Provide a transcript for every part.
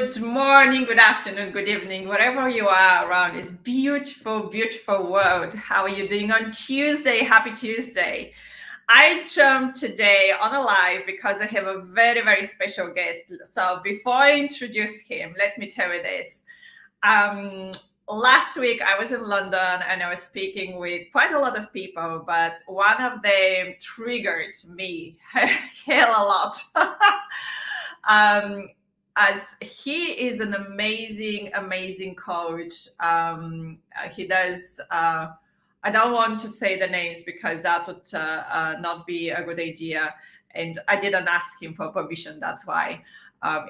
Good morning, good afternoon, good evening, wherever you are around this beautiful, beautiful world. How are you doing on Tuesday? Happy Tuesday. I jumped today on a live because I have a very, very special guest. So before I introduce him, let me tell you this. Last week I was in London and I was speaking with quite a lot of people, but one of them triggered me hell a lot. As he is an amazing, amazing coach. He does, I don't want to say the names because that would not be a good idea. And I didn't ask him for permission, that's why.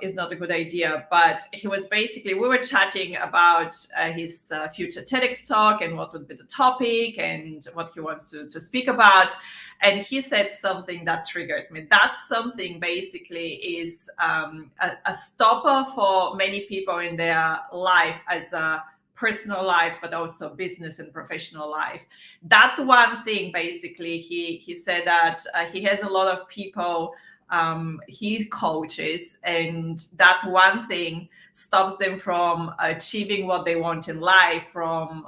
Is not a good idea, but he was basically, we were chatting about his future TEDx talk and what would be the topic and what he wants to speak about. And he said something that triggered me. That something basically is a stopper for many people in their life as a personal life, but also business and professional life. That one thing, basically, he said that he has a lot of people he coaches, and that one thing stops them from achieving what they want in life, from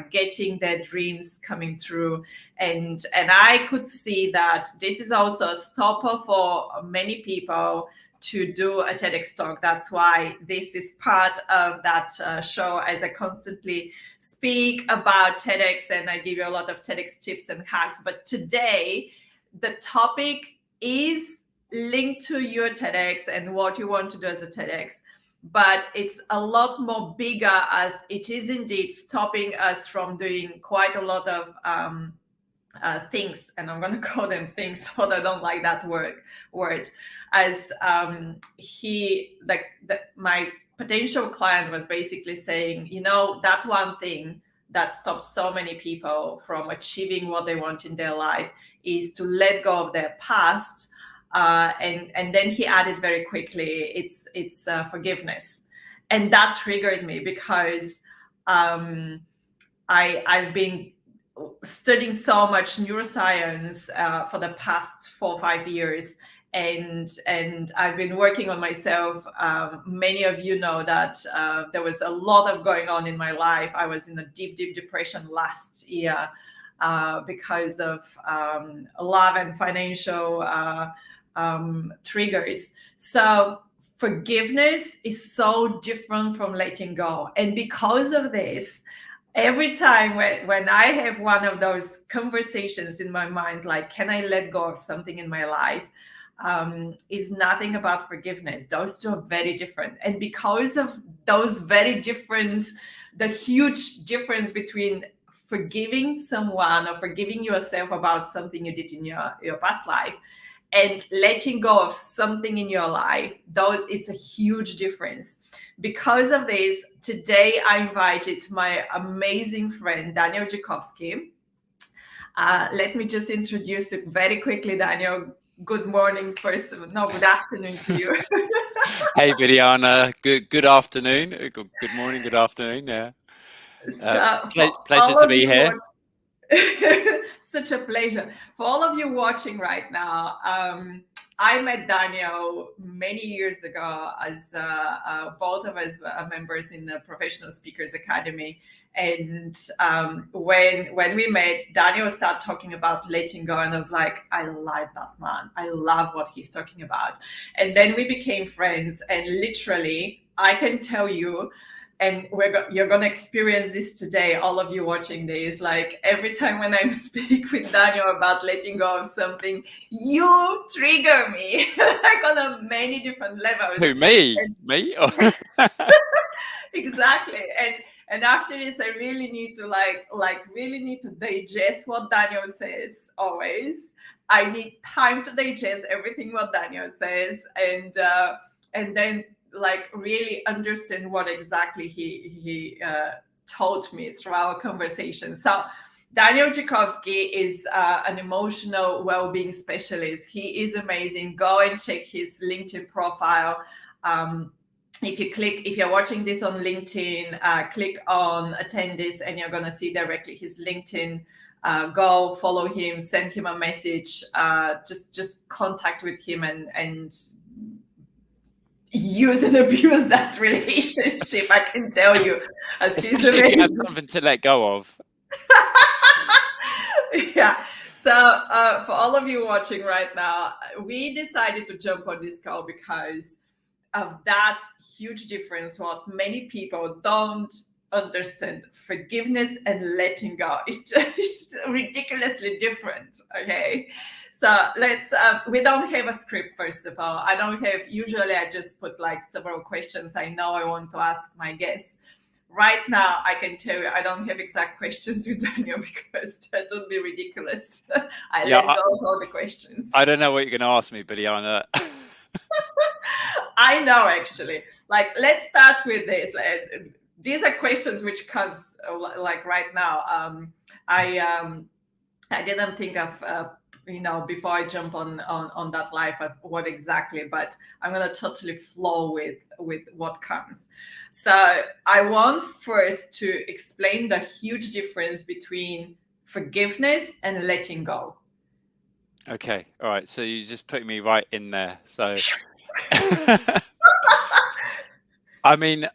getting their dreams coming through. And I could see that this is also a stopper for many people to do a TEDx talk. That's why this is part of that show, as I constantly speak about TEDx and I give you a lot of TEDx tips and hacks. But today, the topic is linked to your TEDx and what you want to do as a TEDx, but it's a lot more bigger, as it is indeed stopping us from doing quite a lot of things, and I'm going to call them things, but I don't like that word. As my potential client was basically saying, that one thing that stops so many people from achieving what they want in their life is to let go of their past. And then he added very quickly, it's forgiveness. And that triggered me because I've been studying so much neuroscience for the past 4 or 5 years. And I've been working on myself. Many of you know that there was a lot of going on in my life. I was in a deep, deep depression last year because of love and financial triggers. So forgiveness is so different from letting go. And because of this, every time when I have one of those conversations in my mind, like, can I let go of something in my life? Is nothing about forgiveness. Those two are very different. And because of those very different, the huge difference between forgiving someone or forgiving yourself about something you did in your past life and letting go of something in your life, though it's a huge difference. Because of this, today I invited my amazing friend, Daniel Jakovsky. Let me just introduce you very quickly, Daniel. Good morning first. No, good afternoon to you. Hey, Vidiana. Good afternoon. Good morning. Good afternoon. Yeah. Pleasure to be here. Such a pleasure. For all of you watching right now, I met Daniel many years ago as both of us are members in the Professional Speakers Academy. And when we met, Daniel started talking about letting go, and I was like, I like that man. I love what he's talking about. And then we became friends, and literally, I can tell you, and you're going to experience this today, all of you watching this, like every time when I speak with Daniel about letting go of something, you trigger me like on many different levels. Who, me? Me? Exactly. And after this, I really need to really need to digest what Daniel says always. I need time to digest everything what Daniel says, and then really understand what exactly he taught me through our conversation. So Daniel Jakovsky is an emotional well-being specialist. He is amazing. Go and check his LinkedIn profile. If you're watching this on LinkedIn, click on attendees and you're going to see directly his LinkedIn. Go follow him, send him a message, just contact with him, and use and abuse that relationship. I can tell you, as he's Especially if you have amazing. something to let go of. Yeah. So for all of you watching right now, we decided to jump on this call because of that huge difference. What many people don't understand: forgiveness and letting go. It's just ridiculously different. Okay. So let's, we don't have a script, first of all. I don't have, usually I just put like several questions I know I want to ask my guests. Right now, I can tell you I don't have exact questions with Daniel because that would be ridiculous. I Yeah, let go of all the questions. I don't know what you're going to ask me, Biliana. I know, actually. Like, let's start with this. These are questions which comes like right now. I didn't think of before I jump on that live of what exactly, but I'm gonna totally flow with what comes. So I want first to explain the huge difference between forgiveness and letting go. Okay, all right. So you just put me right in there. So, I mean,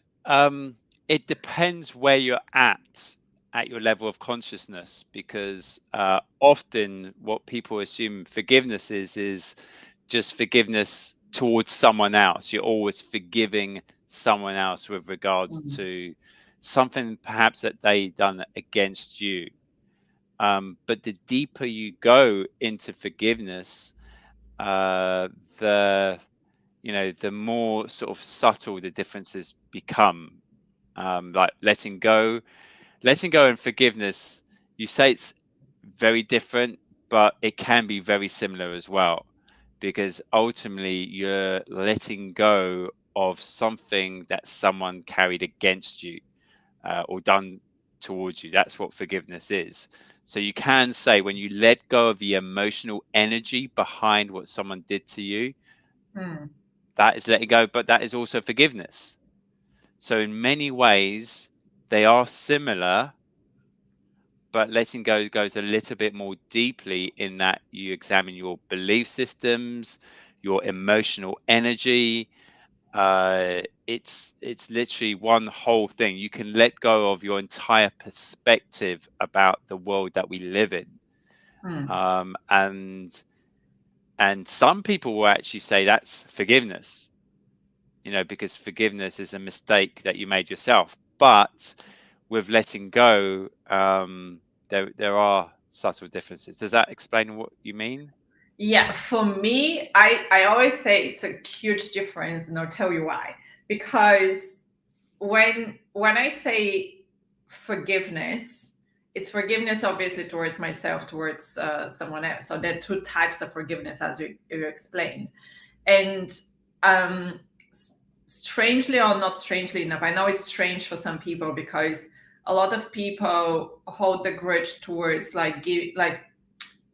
it depends where you're at your level of consciousness, because often what people assume forgiveness is just forgiveness towards someone else. You're always forgiving someone else with regards Mm, to something perhaps that they done against you. But the deeper you go into forgiveness, uh, the the more sort of subtle the differences become. Like letting go and forgiveness. You say it's very different, but it can be very similar as well, because ultimately you're letting go of something that someone carried against you, or done towards you. That's what forgiveness is. So you can say when you let go of the emotional energy behind what someone did to you, mm. that is letting go, but that is also forgiveness. So in many ways, they are similar, but letting go goes a little bit more deeply in that you examine your belief systems, your emotional energy. It's literally one whole thing. You can let go of your entire perspective about the world that we live in. Mm. Um, and some people will actually say that's forgiveness, because forgiveness is a mistake that you made yourself. But with letting go, there are subtle differences. Does that explain what you mean? Yeah, for me, I always say it's a huge difference, and I'll tell you why. Because when I say forgiveness, it's forgiveness obviously towards myself, towards someone else. So there are two types of forgiveness, as you explained. And um, strangely or not strangely enough, I know it's strange for some people because a lot of people hold the grudge towards like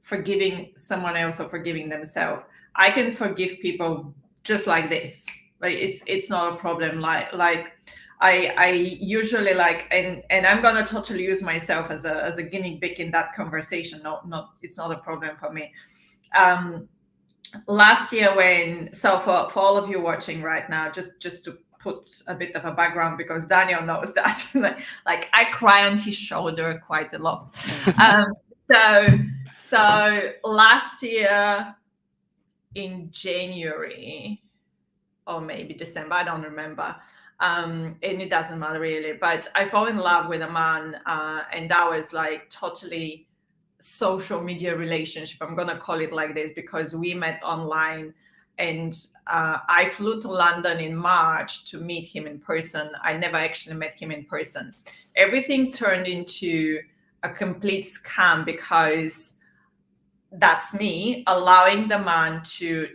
forgiving someone else or forgiving themselves. I can forgive people just like this. Like it's not a problem. I usually like, and I'm gonna totally use myself as a guinea pig in that conversation. Not it's not a problem for me. Um, Last year when, so for all of you watching right now, just to put a bit of a background because Daniel knows that like I cry on his shoulder quite a lot. um so so last year in January or maybe December, I don't remember, and it doesn't matter really, but I fell in love with a man, and that was like totally social media relationship. I'm gonna call it like this because we met online, and I flew to London in March to meet him in person. I never actually met him in person. Everything turned into a complete scam because that's me allowing the man to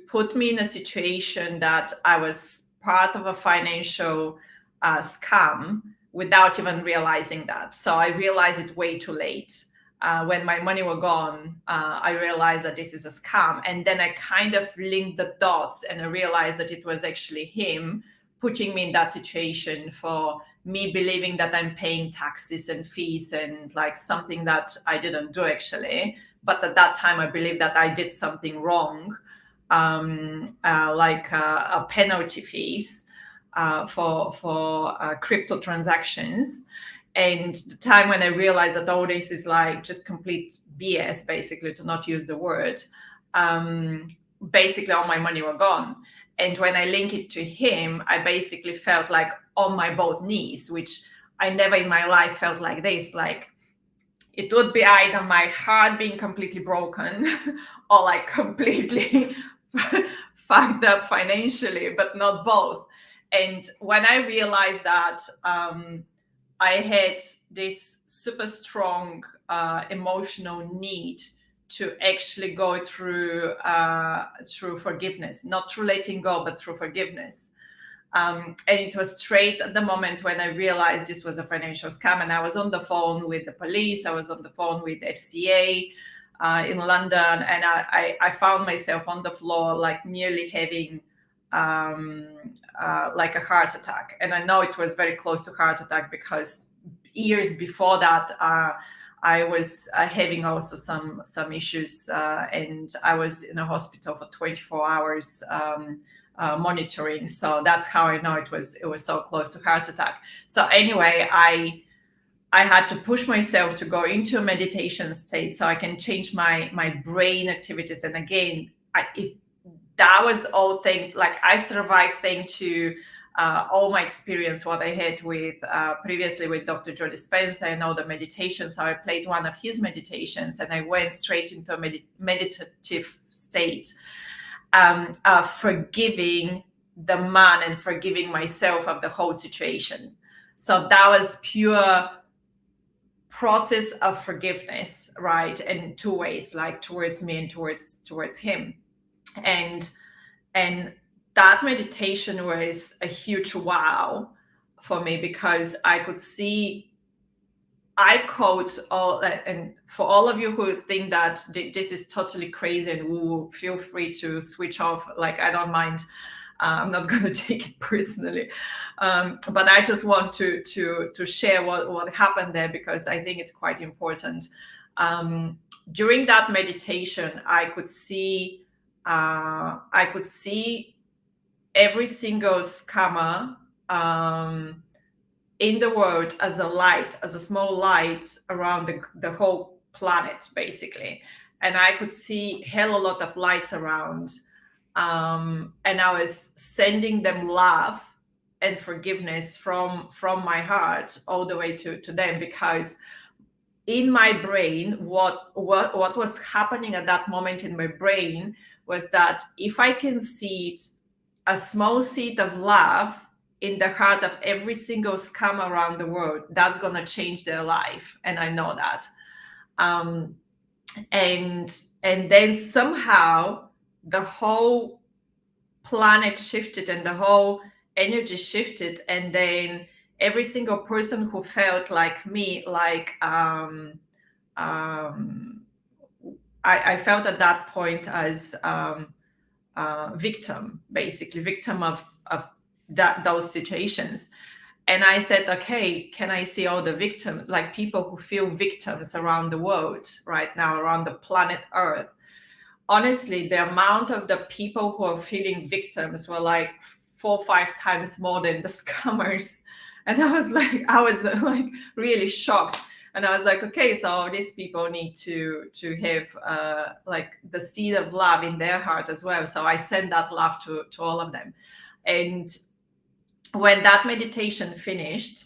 put me in a situation that I was part of a financial scam without even realizing that. So I realized it way too late. When my money were gone, I realized that this is a scam. And then I kind of linked the dots and I realized that it was actually him putting me in that situation for me believing that I'm paying taxes and fees and like something that I didn't do actually. But at that time, I believed that I did something wrong. penalty fees for crypto transactions. And the time when I realized that all this is like just complete BS, basically, to not use the word, basically all my money were gone. And when I link it to him, I basically felt like on my both knees, which I never in my life felt like this. Like, it would be either my heart being completely broken or like completely fucked up financially, but not both. And when I realized that, I had this super strong emotional need to actually go through forgiveness, not through letting go, but through forgiveness. And it was straight at the moment when I realized this was a financial scam. And I was on the phone with the police. I was on the phone with FCA in London. And I found myself on the floor, like nearly having like a heart attack. And I know it was very close to heart attack because years before that, I was having also some issues, and I was in a hospital for 24 hours. Monitoring. So that's how I know it was so close to heart attack. So anyway, I had to push myself to go into a meditation state so I can change my brain activities. And again, if that was all thing, like I survived thanks to all my experience, what I had with previously with Dr. Joe Dispenza and all the meditations. So I played one of his meditations and I went straight into a meditative state. Forgiving the man and forgiving myself of the whole situation. So that was pure process of forgiveness, right? In two ways, like towards me and towards him. And that meditation was a huge wow for me because I could see, I quote all, and for all of you who think that this is totally crazy and woo, feel free to switch off. Like, I don't mind. I'm not going to take it personally, but I just want to share what happened there because I think it's quite important. During that meditation, I could see every single scammer in the world as a light, as a small light around the whole planet, basically. And I could see hell a lot of lights around. And I was sending them love and forgiveness from my heart all the way to them, because in my brain, what was happening at that moment in my brain was that if I can seed a small seed of love in the heart of every single scam around the world, that's going to change their life. And I know that. And then somehow the whole planet shifted and the whole energy shifted. And then every single person who felt like me, like I felt at that point as victim, basically victim of those situations. And I said, okay, can I see all the victims, like people who feel victims around the world right now, around the planet Earth? Honestly, the amount of the people who are feeling victims were like 4 or 5 times more than the scammers. And I was like really shocked. And I was like, okay, so these people need to have like the seed of love in their heart as well. So I send that love to all of them. And when that meditation finished,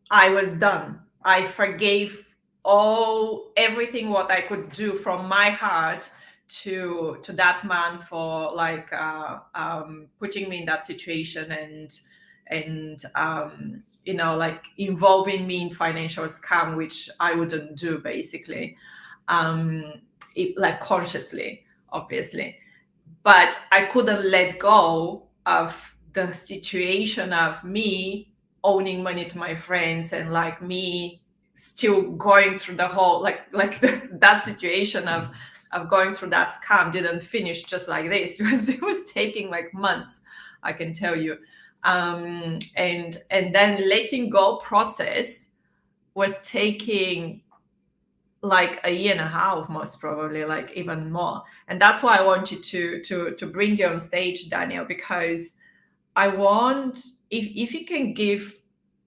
I was done. I forgave everything what I could do from my heart to that man for like putting me in that situation and you know, like involving me in financial scam, which I wouldn't do, basically, like consciously, obviously. But I couldn't let go of the situation of me owning money to my friends and like me still going through the whole that situation of going through that scam didn't finish just like this. It was taking like months, I can tell you. And then letting go process was taking like a year and a half, most probably, like even more. And that's why I wanted to bring you on stage, Daniel, because I want, if you can give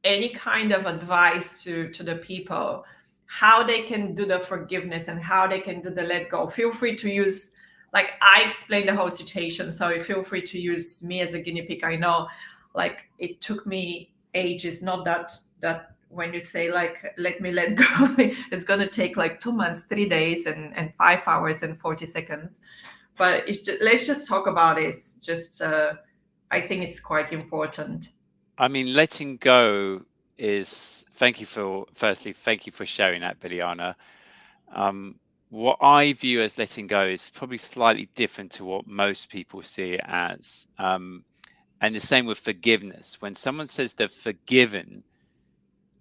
any kind of advice to the people, how they can do the forgiveness and how they can do the let go. Feel free to use, like I explained the whole situation, so feel free to use me as a guinea pig. I know, like it took me ages. Not that when you say like let me let go, it's gonna take like 2 months, 3 days, and 5 hours and 40 seconds. But it's just, let's just talk about it. It's just I think it's quite important. I mean, letting go is, thank you for, firstly, thank you for sharing that, Biliana. Um, what I view as letting go is probably slightly different to what most people see it as. And the same with forgiveness. When someone says they're forgiven,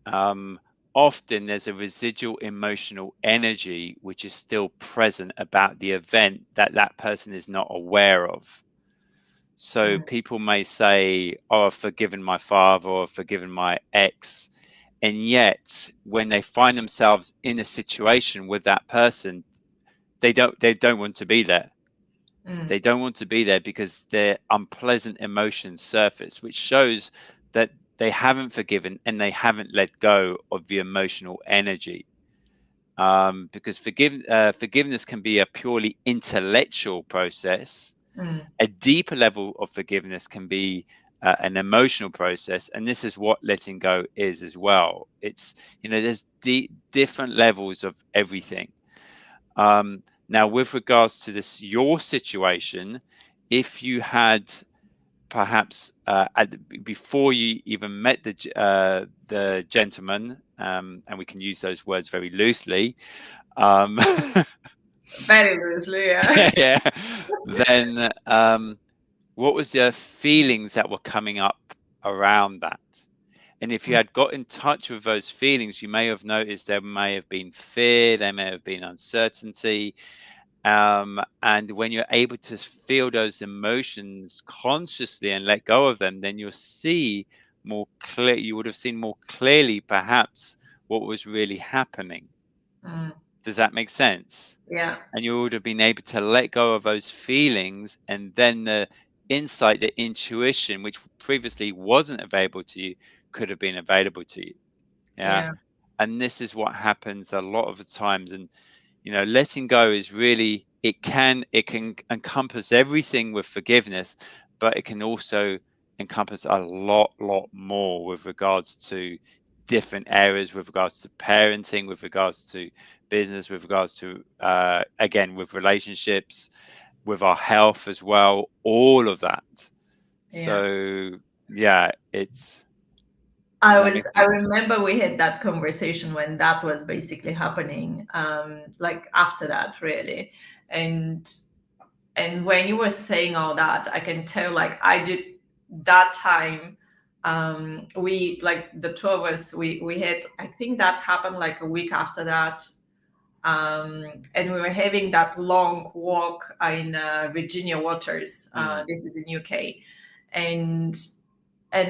um, often there's a residual emotional energy which is still present about the event that that person is not aware of. So Mm, people may say, "Oh, I've forgiven my father, or I've forgiven my ex," and yet when they find themselves in a situation with that person, they don't want to be there. mm, They don't want to be there because their unpleasant emotions surface, which shows that they haven't forgiven and they haven't let go of the emotional energy. Because forgiveness can be a purely intellectual process. mm, A deeper level of forgiveness can be an emotional process, and this is what letting go is as well. It's, there's different levels of everything. Now, with regards to this, your situation, if you had perhaps before you even met the gentleman, and we can use those words very loosely, um, very loosely, yeah. yeah, then what was the feelings that were coming up around that? And if you Mm, had got in touch with those feelings, you may have noticed there may have been fear, there may have been uncertainty, and when you're able to feel those emotions consciously and let go of them, then you'll see more clear. You would have seen more clearly, perhaps, what was really happening. mm, Does that make sense? yeah, And you would have been able to let go of those feelings, and then the insight, the intuition, which previously wasn't available to you, could have been available to you. Yeah. yeah, And this is what happens a lot of the times. And letting go is really, it can encompass everything with forgiveness, but it can also encompass a lot more with regards to different areas, with regards to parenting, with regards to business, with regards to again, with relationships, with our health as well, all of that. yeah. So yeah, it's, does I that was make I sense? remember we had that conversation when that was basically happening, like after that really. And when you were saying all that, I can tell like I did that time. We, like the two of us, we had, I think that happened like a week after that. And we were having that long walk in Virginia waters. Mm, This is in UK, and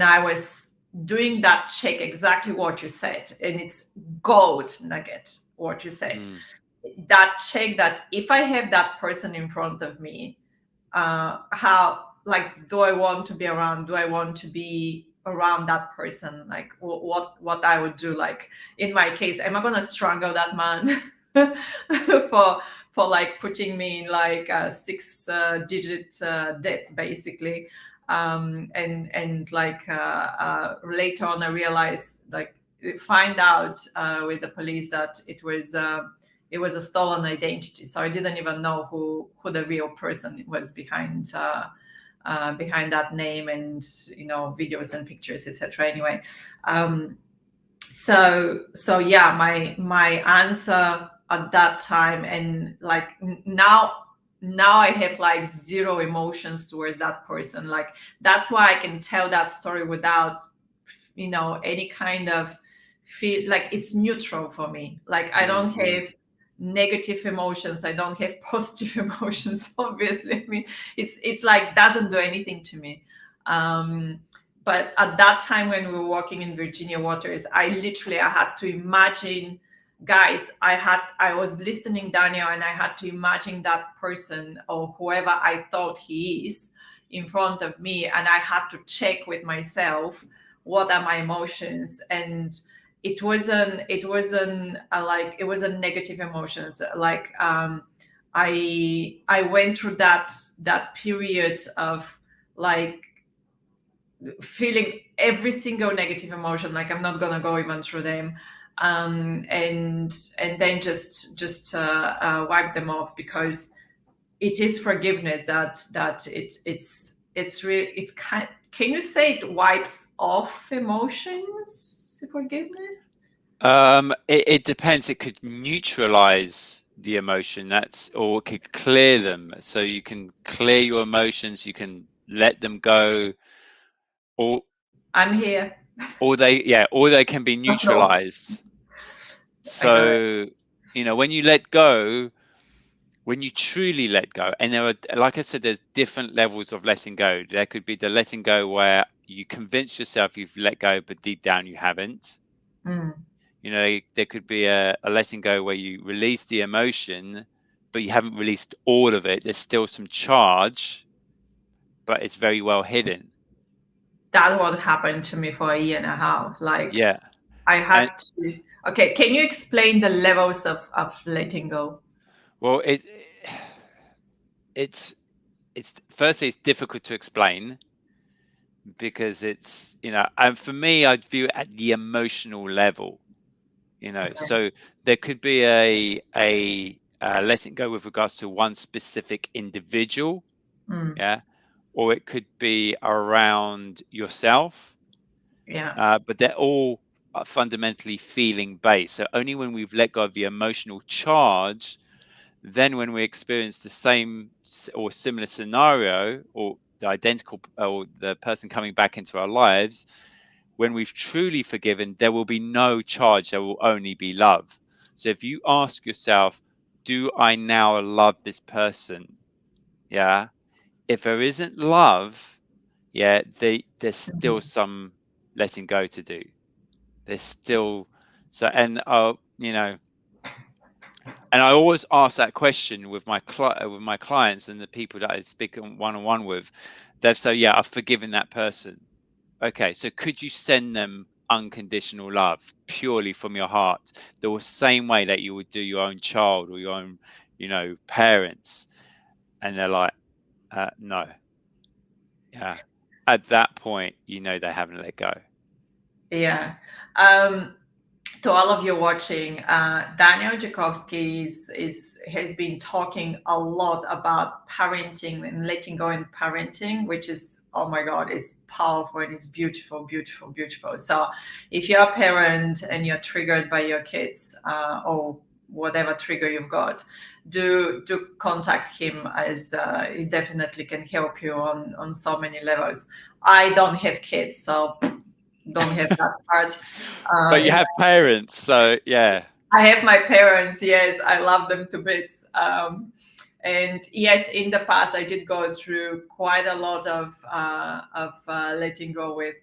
I was doing that check, exactly what you said, and it's gold nugget what you said. mm, That check, that if I have that person in front of me, how, like, do I want to be around? Do I want to be around that person? Like, what I would do? Like in my case, am I gonna strangle that man for like putting me in like a six digit debt, basically? And like later on, I realized, like, find out with the police that it was a stolen identity. So I didn't even know who the real person was behind that name, and videos and pictures, etc. Anyway, um, so yeah, my answer at that time, and like now I have like zero emotions towards that person. Like that's why I can tell that story without any kind of feel, like it's neutral for me. Like I don't mm, have negative emotions, I don't have positive emotions, obviously. I mean, it's like doesn't do anything to me. But at that time when we were walking in Virginia waters, I had to imagine guys, I was listening Daniel, and I had to imagine that person or whoever I thought he is in front of me, and I had to check with myself what are my emotions. And it wasn't like, it was a negative emotions, like I went through that period of like feeling every single negative emotion, like I'm not gonna go even through them, and then wipe them off, because it is forgiveness it's really, it's kind, can you say it wipes off emotions, forgiveness? It depends. It could neutralize the emotion, or it could clear them. So you can clear your emotions, you can let them go, or I'm here. or they can be No, neutralized. I got it. So, when you let go, when you truly let go, and there are, like I said, there's different levels of letting go. There could be the letting go where you convince yourself you've let go, but deep down you haven't. Mm. There could be a letting go where you release the emotion, but you haven't released all of it. There's still some charge, but it's very well hidden. That what happened to me for a year and a half, like Yeah. I And had to. Okay, can you explain the levels of letting go? well, it's it's firstly it's difficult to explain because and for me, I'd view it at the emotional level. Okay. So there could be a letting go with regards to one specific individual, Mm. yeah, or it could be around yourself, Yeah. but they're all fundamentally feeling based. So only when we've let go of the emotional charge, then when we experience the same or similar scenario, or the identical, or the person coming back into our lives, when we've truly forgiven, there will be no charge, there will only be love. So if you ask yourself, do I now love this person? Yeah. If there isn't love, yeah, there's still Mhm. some letting go to do. There's still so, and I always ask that question with with my clients and the people that I speak one on one with. They've said, "Yeah, I've forgiven that person." Okay, so could you send them unconditional love purely from your heart, the same way that you would do your own child or your own, parents? And they're like, no. Yeah. At that point, they haven't let go. Yeah. Um, to all of you watching, Daniel Jakovsky has been talking a lot about parenting and letting go in parenting, which is, oh my God, it's powerful and it's beautiful, beautiful, beautiful. So if you're a parent and you're triggered by your kids, or whatever trigger you've got, do contact him, as he definitely can help you on so many levels. I don't have kids, so don't have that part. But you In have parents, so yeah. I have my parents. Yes, I love them to bits. And yes, in the past, I did go through quite a lot of letting go with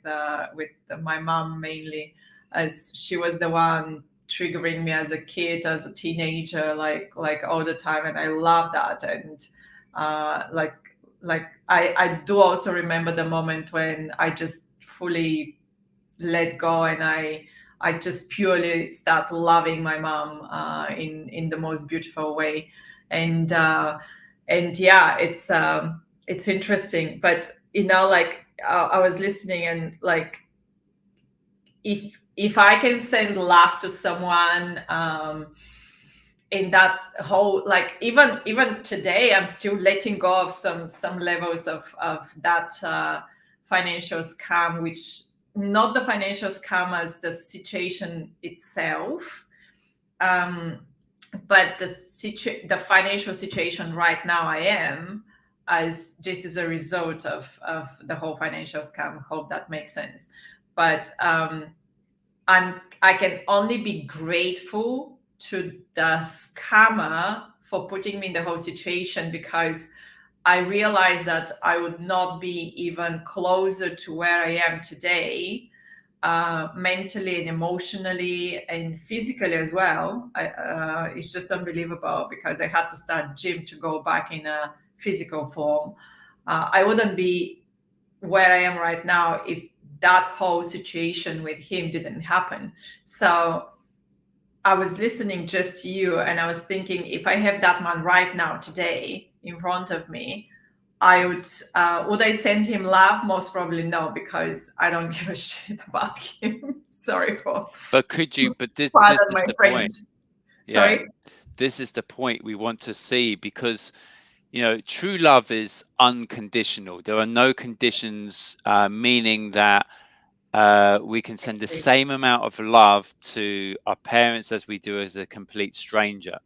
my mom mainly, as she was the one triggering me as a kid, as a teenager, like all the time, and I love that. And like I do also remember the moment when I just fully let go, and I just purely start loving my mom in the most beautiful way. And yeah, it's interesting. But like I was listening, and like if I can send love to someone, in that whole, like even today, I'm still letting go of some levels of that financial scam, which, not the financial scam as the situation itself, um, but the financial situation right now I am, as this is a result of the whole financial scam. Hope that makes sense. But I can only be grateful to the scammer for putting me in the whole situation, because I realized that I would not be even closer to where I am today, mentally and emotionally and physically as well. It's just unbelievable because I had to start gym to go back in a physical form. I wouldn't be where I am right now if that whole situation with him didn't happen. So I was listening just to you and I was thinking, if I have that man right now today in front of me, I would I send him love? Most probably no, because I don't give a shit about him. Sorry for But could you? But this pardon is my the French. point. Yeah, Sorry. this is the point we want to see, because true love is unconditional. There are no conditions, meaning that we can send the same amount of love to our parents as we do as a complete stranger.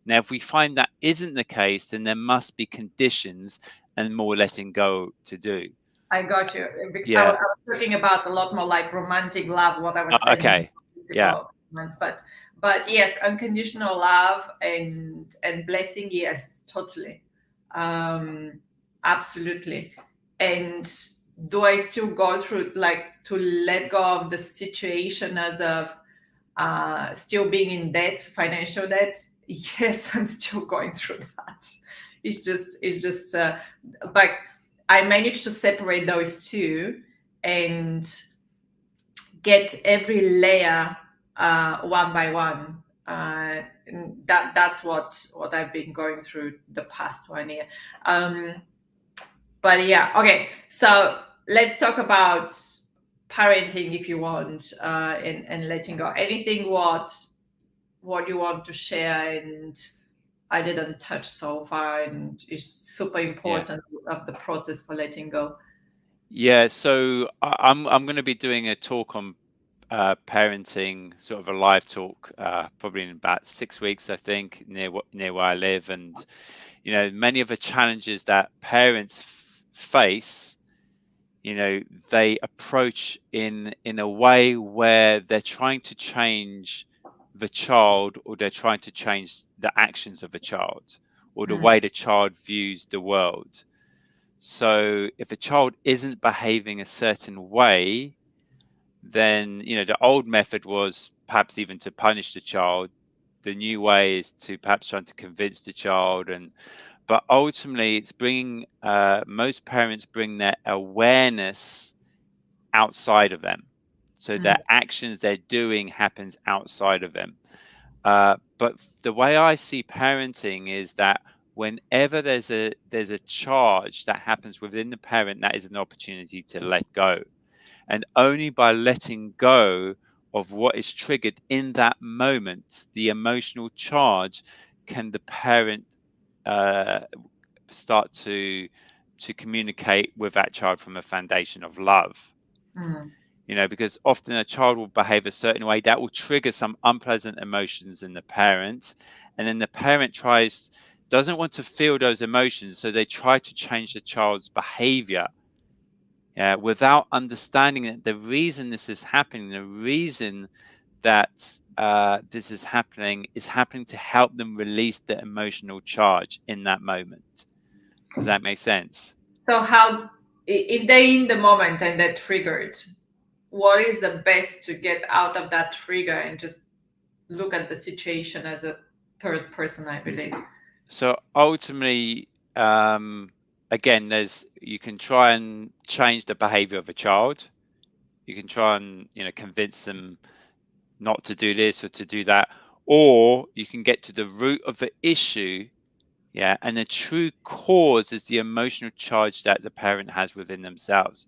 Now, if we find that isn't the case, then there must be conditions and more letting go to do. I got you. I Yeah. was talking about a lot more like romantic love, what I was saying Okay. Yeah. physical ones, but yes, unconditional love and blessing, yes, totally, um, absolutely. And do I still go through like to let go of the situation as of still being in debt, financial debt? Yes, I'm still going through that. It's just like I managed to separate those two and get every layer one by one. That's what I've been going through the past 1 year. Um, but yeah, okay. So let's talk about parenting if you want, and letting go. Anything what you want to share and I didn't touch so far and is super Yeah. important of the process for letting go. Yeah. So I'm going to be doing a talk on parenting, sort of a live talk, probably in about 6 weeks, I think, near where I live. And many of the challenges that parents face, they approach in a way where they're trying to change the child, or they're trying to change the actions of a child, or the Mm, way the child views the world. So if a child isn't behaving a certain way, then the old method was perhaps even to punish the child. The new way is to perhaps trying to convince the child. And but ultimately it's bringing, most parents bring their awareness outside of them, so mm, their actions they're doing happens outside of them. But the way I see parenting is that whenever there's a charge that happens within the parent, that is an opportunity to let go. And only by letting go of what is triggered in that moment, the emotional charge, can the parent uh, start to communicate with that child from a foundation of love. mm. Because often a child will behave a certain way that will trigger some unpleasant emotions in the parent, and then the parent doesn't want to feel those emotions, so they try to change the child's behavior, without understanding that the reason this is happening, the reason that this is happening to help them release the emotional charge in that moment. Does that make sense? So how, if they're in the moment and they're triggered, what is the best to get out of that trigger and just look at the situation as a third person, I believe. So ultimately, again, you can try and change the behavior of a child. You can try and convince them not to do this or to do that, or you can get to the root of the issue. Yeah, and the true cause is the emotional charge that the parent has within themselves.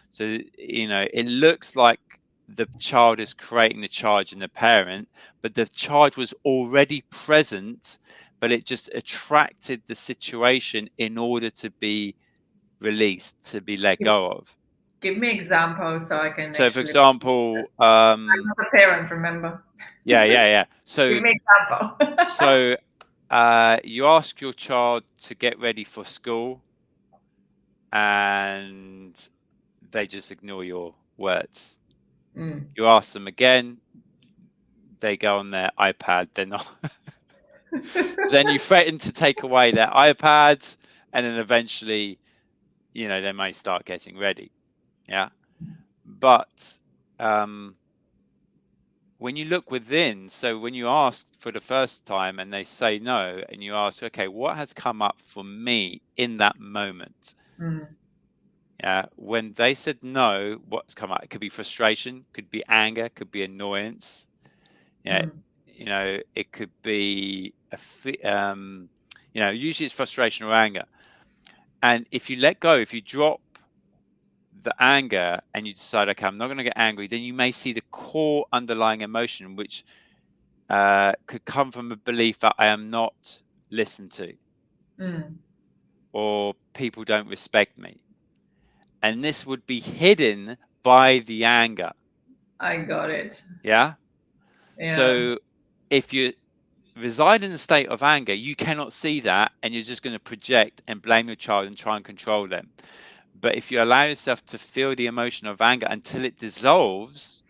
So, it looks like the child is creating the charge in the parent, but the charge was already present, but it just attracted the situation in order to be released, to be let Give, go of. give me examples so I can So, for actually. example, I'm not a parent, remember? yeah, yeah, yeah. Give So, me example. so you ask your child to get ready for school, and they just ignore your words. Mm. You ask them again, they go on their iPad. They're not. Then you threaten to take away their iPad, and then eventually, they may start getting ready. Yeah. But um, when you look within, so when you ask for the first time and they say no, and you ask, okay, what has come up for me in that moment? Mm, Yeah, when they said no, what's come up? It could be frustration, could be anger, could be annoyance. Yeah, mm, it could be usually it's frustration or anger. And if you let go, if you drop the anger and you decide, okay, I'm not going to get angry, then you may see the core underlying emotion, which could come from a belief that I am not listened to, mm. or people don't respect me. And this would be hidden by the anger. I got it. Yeah. Yeah. So if you reside in a state of anger, you cannot see that, and you're just going to project and blame your child and try and control them. But if you allow yourself to feel the emotion of anger until it dissolves,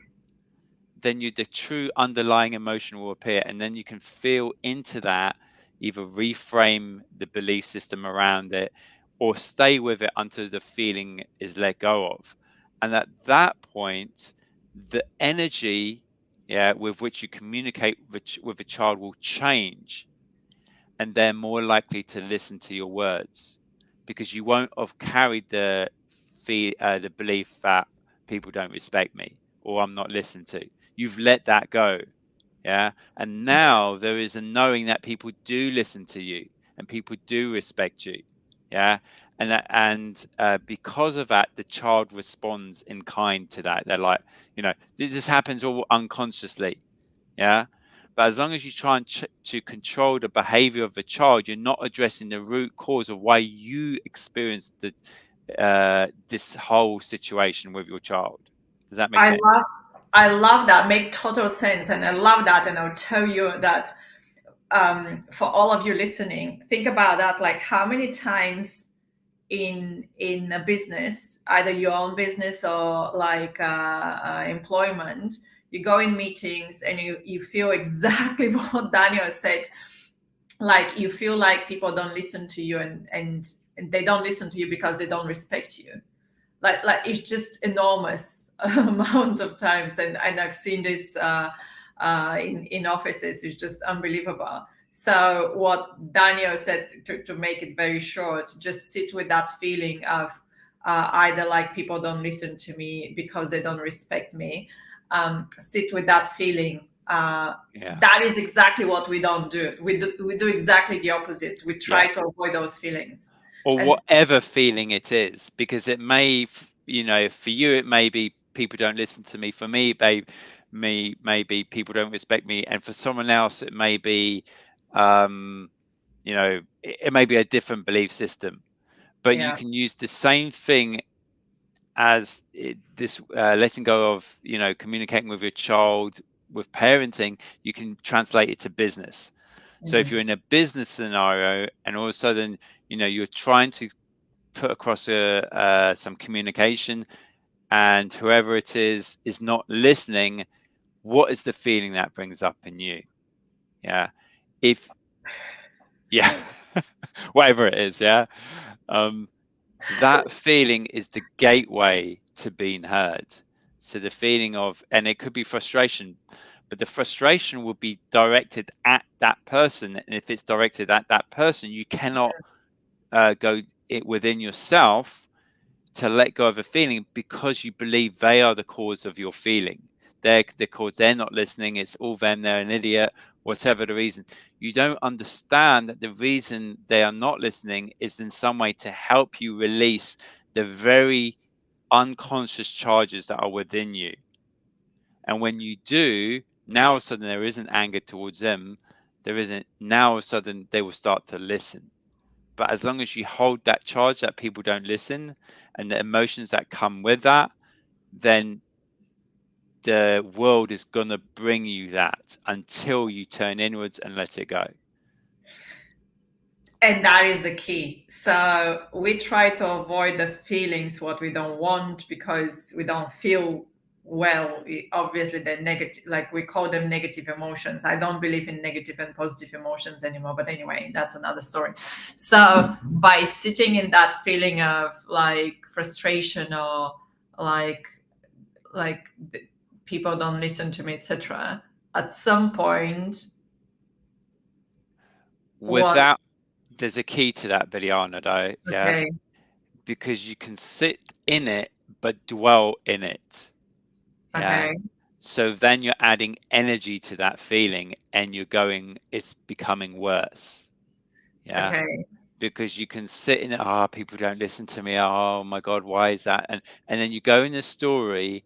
then the true underlying emotion will appear, and then you can feel into that, either reframe the belief system around it or stay with it until the feeling is let go of. And at that point, the energy, yeah, with which you communicate with a child will change, and they're more likely to listen to your words, because you won't have carried the belief that people don't respect me or I'm not listened to. You've let that go, yeah. And now there is a knowing that people do listen to you and people do respect you, yeah. And because of that, the child responds in kind to that. They're like, this happens all unconsciously, yeah. But as long as you try and to control the behavior of the child, you're not addressing the root cause of why you experienced this whole situation with your child. Does that make I sense? love I love that. Make total sense. And I love that. And I'll tell you that for all of you listening, think about that. Like how many times in a business, either your own business or like employment, you go in meetings and you feel exactly what Daniel said. Like you feel like people don't listen to you, and they don't listen to you because they don't respect you. Like it's just enormous amount of times, and I've seen this in offices. It's just unbelievable. So what Daniel said, to make it very short, just sit with that feeling of either like people don't listen to me because they don't respect me. Sit with that feeling. Yeah. That is exactly what we don't do. We do exactly the opposite. We Yeah. try to avoid those feelings. Or And whatever feeling it is, because it may, for you, it may be people don't listen to me. For me, maybe people don't respect me. And for someone else, it may be, um, it may be a different belief system. But you yeah. can use the same thing as this letting go of, communicating with your child, with parenting. You can translate it to business. So if Mhm. you're in a business scenario and all of a sudden, you're trying to put across some communication, and whoever it is not listening, what is the feeling that brings up in you? Yeah. If Yeah. Whatever it is, yeah. um that feeling is the gateway to being heard. So the feeling of, and it could be frustration, but the frustration will be directed at that person. And if it's directed at that person, you cannot go it within yourself to let go of a feeling, because you believe they are the cause of your feeling. They're the cause. They're not listening. It's all them. They're an idiot. Whatever the reason, you don't understand that the reason they are not listening is in some way to help you release the very unconscious charges that are within you. And when you do, now all of a sudden there isn't anger towards them. There isn't. Now all of a sudden they will start to listen. But as long as you hold that charge that people don't listen, and the emotions that come with that, then the world is going to bring you that until you turn inwards and let it go. And that is the key. So we try to avoid the feelings what we don't want because we don't feel well. Obviously, they're negative, like we call them negative emotions. I don't believe in negative and positive emotions anymore. But anyway, that's another story. So by sitting in that feeling of like frustration or like like people don't listen to me, etc. At some point, what? Without, there's a key to that, Biljana, though, yeah, Okay, because you can sit in it but dwell in it, yeah. okay, So then you're adding energy to that feeling, and it's becoming worse, yeah. okay. Because you can sit in it, oh, people don't listen to me. Oh my God, why is that? And then you go in the story,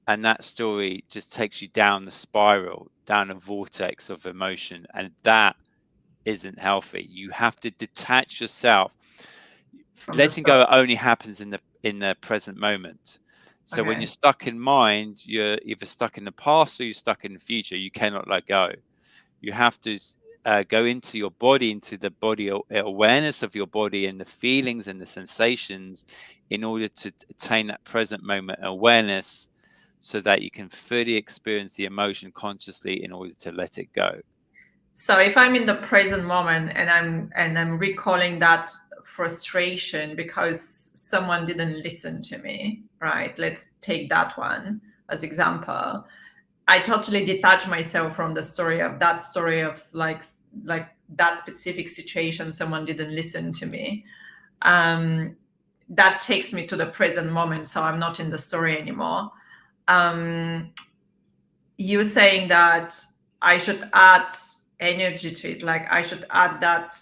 and that story just takes you down the spiral, down a vortex of emotion, and that isn't healthy. You have to detach yourself. From the Letting start. go only happens in the present moment. So when Okay. you're stuck in mind, you're either stuck in the past or you're stuck in the future. You cannot let go. You have to go into your body, into the body awareness of your body and the feelings and the sensations, in order to attain that present moment awareness, so that you can fully experience the emotion consciously in order to let it go. So if I'm in the present moment and I'm recalling that frustration because someone didn't listen to me, right? Let's take that one as example. I totally detach myself from the story of like that specific situation, someone didn't listen to me. Um, that takes me to the present moment, so I'm not in the story anymore. Um, you saying that I should add energy to it, like I should add that.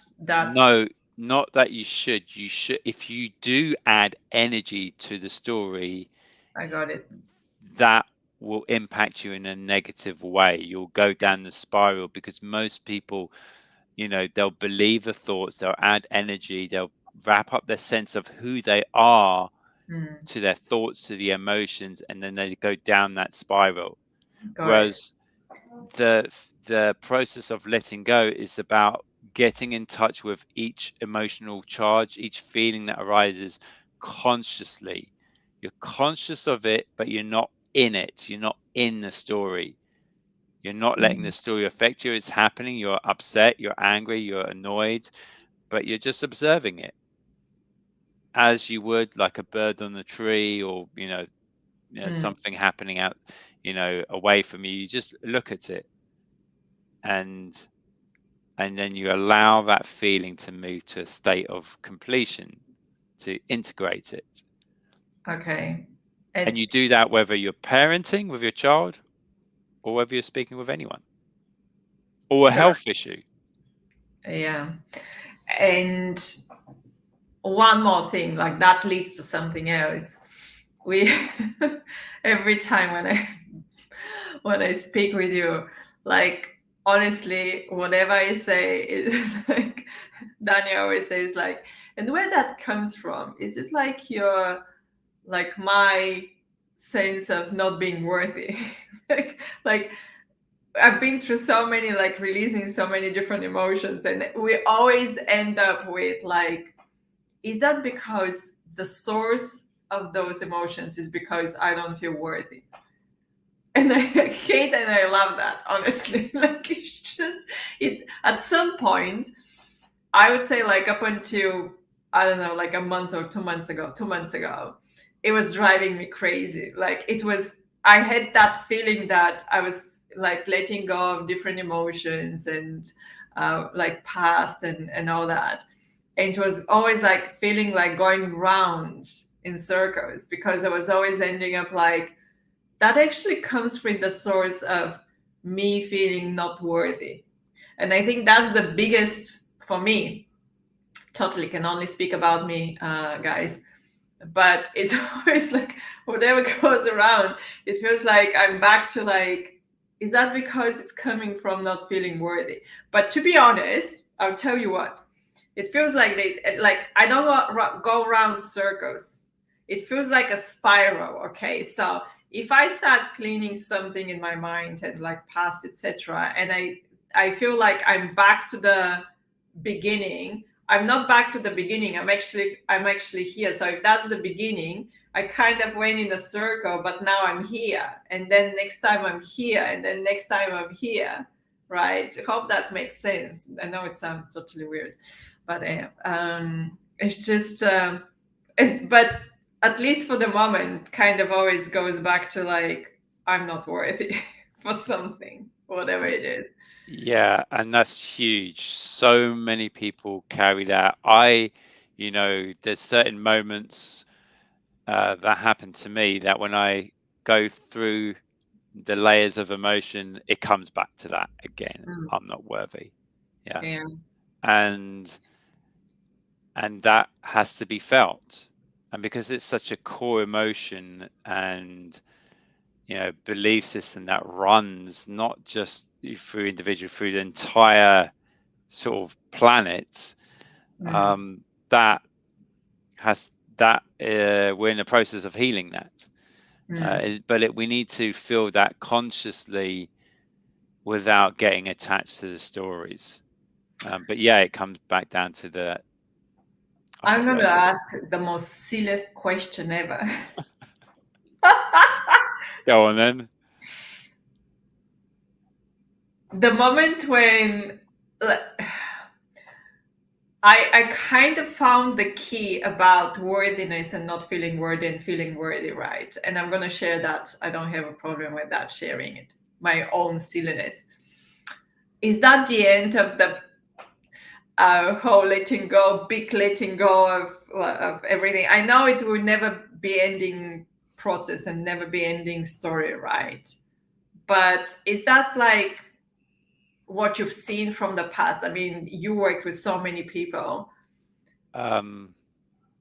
No, not that you should. You should, if you do add energy to the story, I got it. that will impact you in a negative way. You'll go down the spiral, because most people, they'll believe the thoughts, they'll add energy, they'll wrap up their sense of who they are Mm, to their thoughts, to the emotions, and then they go down that spiral. got it. Whereas the process of letting go is about getting in touch with each emotional charge, each feeling that arises consciously. You're conscious of it, but you're not in it. You're not in the story. You're not letting Mm, the story affect you. It's happening. You're upset, you're angry, you're annoyed, but you're just observing it as you would like a bird on the tree, or mm, something happening out away from you. You just look at it, and then you allow that feeling to move to a state of completion, to integrate it. okay. And And you do that whether you're parenting with your child, or whether you're speaking with anyone, or a sure. health issue. Yeah. And one more thing, like that leads to something else. We every time when I speak with you, like honestly, whatever I say is like Daniel always says like, and where that comes from, is it like your like my sense of not being worthy? like I've been through so many, like releasing so many different emotions, and we always end up with like, is that because the source of those emotions is because I don't feel worthy? And I hate and I love that, honestly. Like it's just it at some point, I would say like up until I don't know, like a month or 2 months ago, 2 months ago, it was driving me crazy. Like it was I had that feeling that I was like letting go of different emotions and like past and all that. And it was always like feeling like going round in circles because I was always ending up like that actually comes from the source of me feeling not worthy. And I think that's the biggest for me. Totally can only speak about me, guys. But it's always like whatever goes around, it feels like I'm back to like, is that because it's coming from not feeling worthy? But to be honest, I'll tell you what, it feels like this, like I don't go around circles. It feels like a spiral. Okay, so if I start cleaning something in my mind and like past, etc., and I feel like I'm back to the beginning. I'm not back to the beginning. I'm actually here. So if that's the beginning, I kind of went in a circle, but now I'm here. And then next time I'm here, and then next time I'm here. Right? I hope that makes sense. I know it sounds totally weird, but it's just but at least for the moment, kind of always goes back to like I'm not worthy for something, whatever it is. Yeah, and that's huge. So many people carry that. There's certain moments that happen to me that when I go through the layers of emotion, it comes back to that again. Mm, I'm not worthy. Yeah. yeah. And that has to be felt. And because it's such a core emotion and belief system that runs not just through individual, through the entire sort of planet, Mm, that has that we're in the process of healing that. mm. We need to feel that consciously without getting attached to the stories. But yeah, it comes back down to the I'm I'm not going to worthy. ask the most silliest question ever. Go on then. The moment when like, I kind of found the key about worthiness and not feeling worthy and feeling worthy, right? And I'm going to share that. I don't have a problem with that, sharing it, my own silliness. Is that the end of the whole letting go, big letting go of everything? I know it will never be ending process and never be ending story, right? But is that like what you've seen from the past? I mean, you work with so many people. Um,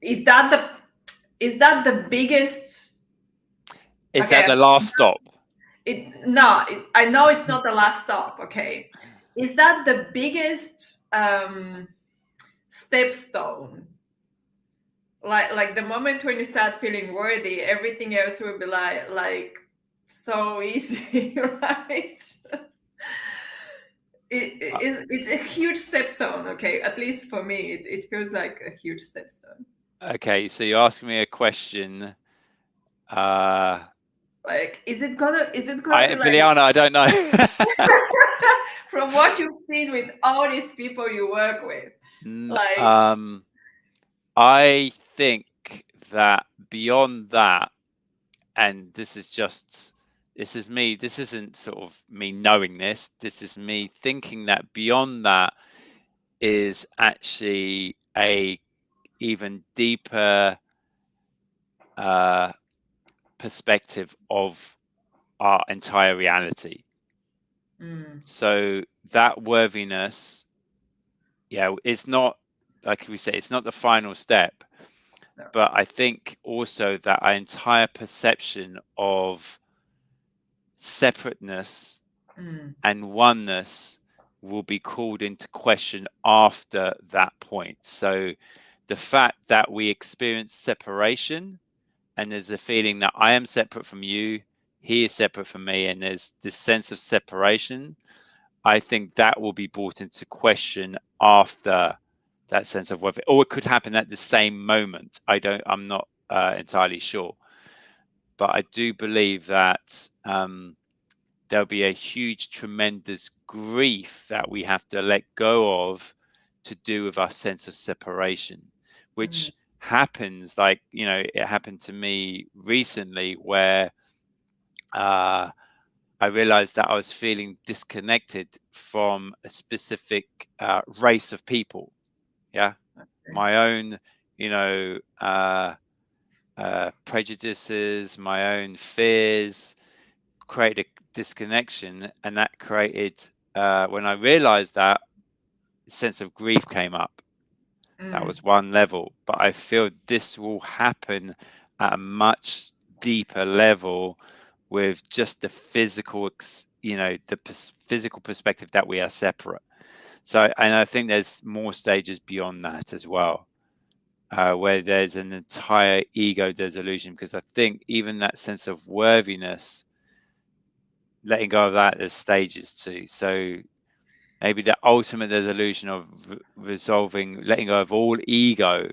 Is that the is that the biggest? is that Okay, the last stop? I know it's not the last stop. Okay, is that the biggest stepstone? Like the moment when you start feeling worthy, everything else will be like so easy, right? Uh, It's a huge stepstone. Okay, at least for me, it feels like a huge stepstone. okay, so you're asking me a question. Uh, Like, is it gonna be like Biliana, I don't know. from what you've seen with all these people you work with? N- Like, um, I think that beyond that, and this is me, this isn't sort of me knowing this, this is me thinking that beyond that is actually a even deeper uh, perspective of our entire reality. mm, So that worthiness, yeah, it's not, like we say, it's not the final step, no, but I think also that our entire perception of separateness mm, and oneness will be called into question after that point. So the fact that we experience separation and there's a feeling that I am separate from you, he is separate from me, and there's this sense of separation, I think that will be brought into question after that sense of worth, or it could happen at the same moment. I'm not entirely sure, but I do believe that there'll be a huge, tremendous grief that we have to let go of to do with our sense of separation, mm, which happens like, it happened to me recently where uh, I realized that I was feeling disconnected from a specific race of people. Yeah. okay, My own, you know, prejudices, my own fears, created a disconnection, and that created when I realized that, a sense of grief came up. That mm, was one level, but I feel this will happen at a much deeper level with just the physical physical perspective that we are separate. So, and I think there's more stages beyond that as well, where there's an entire ego dissolution, because I think even that sense of worthiness, letting go of that, there's stages too. So maybe the ultimate dissolution of resolving, letting go of all ego,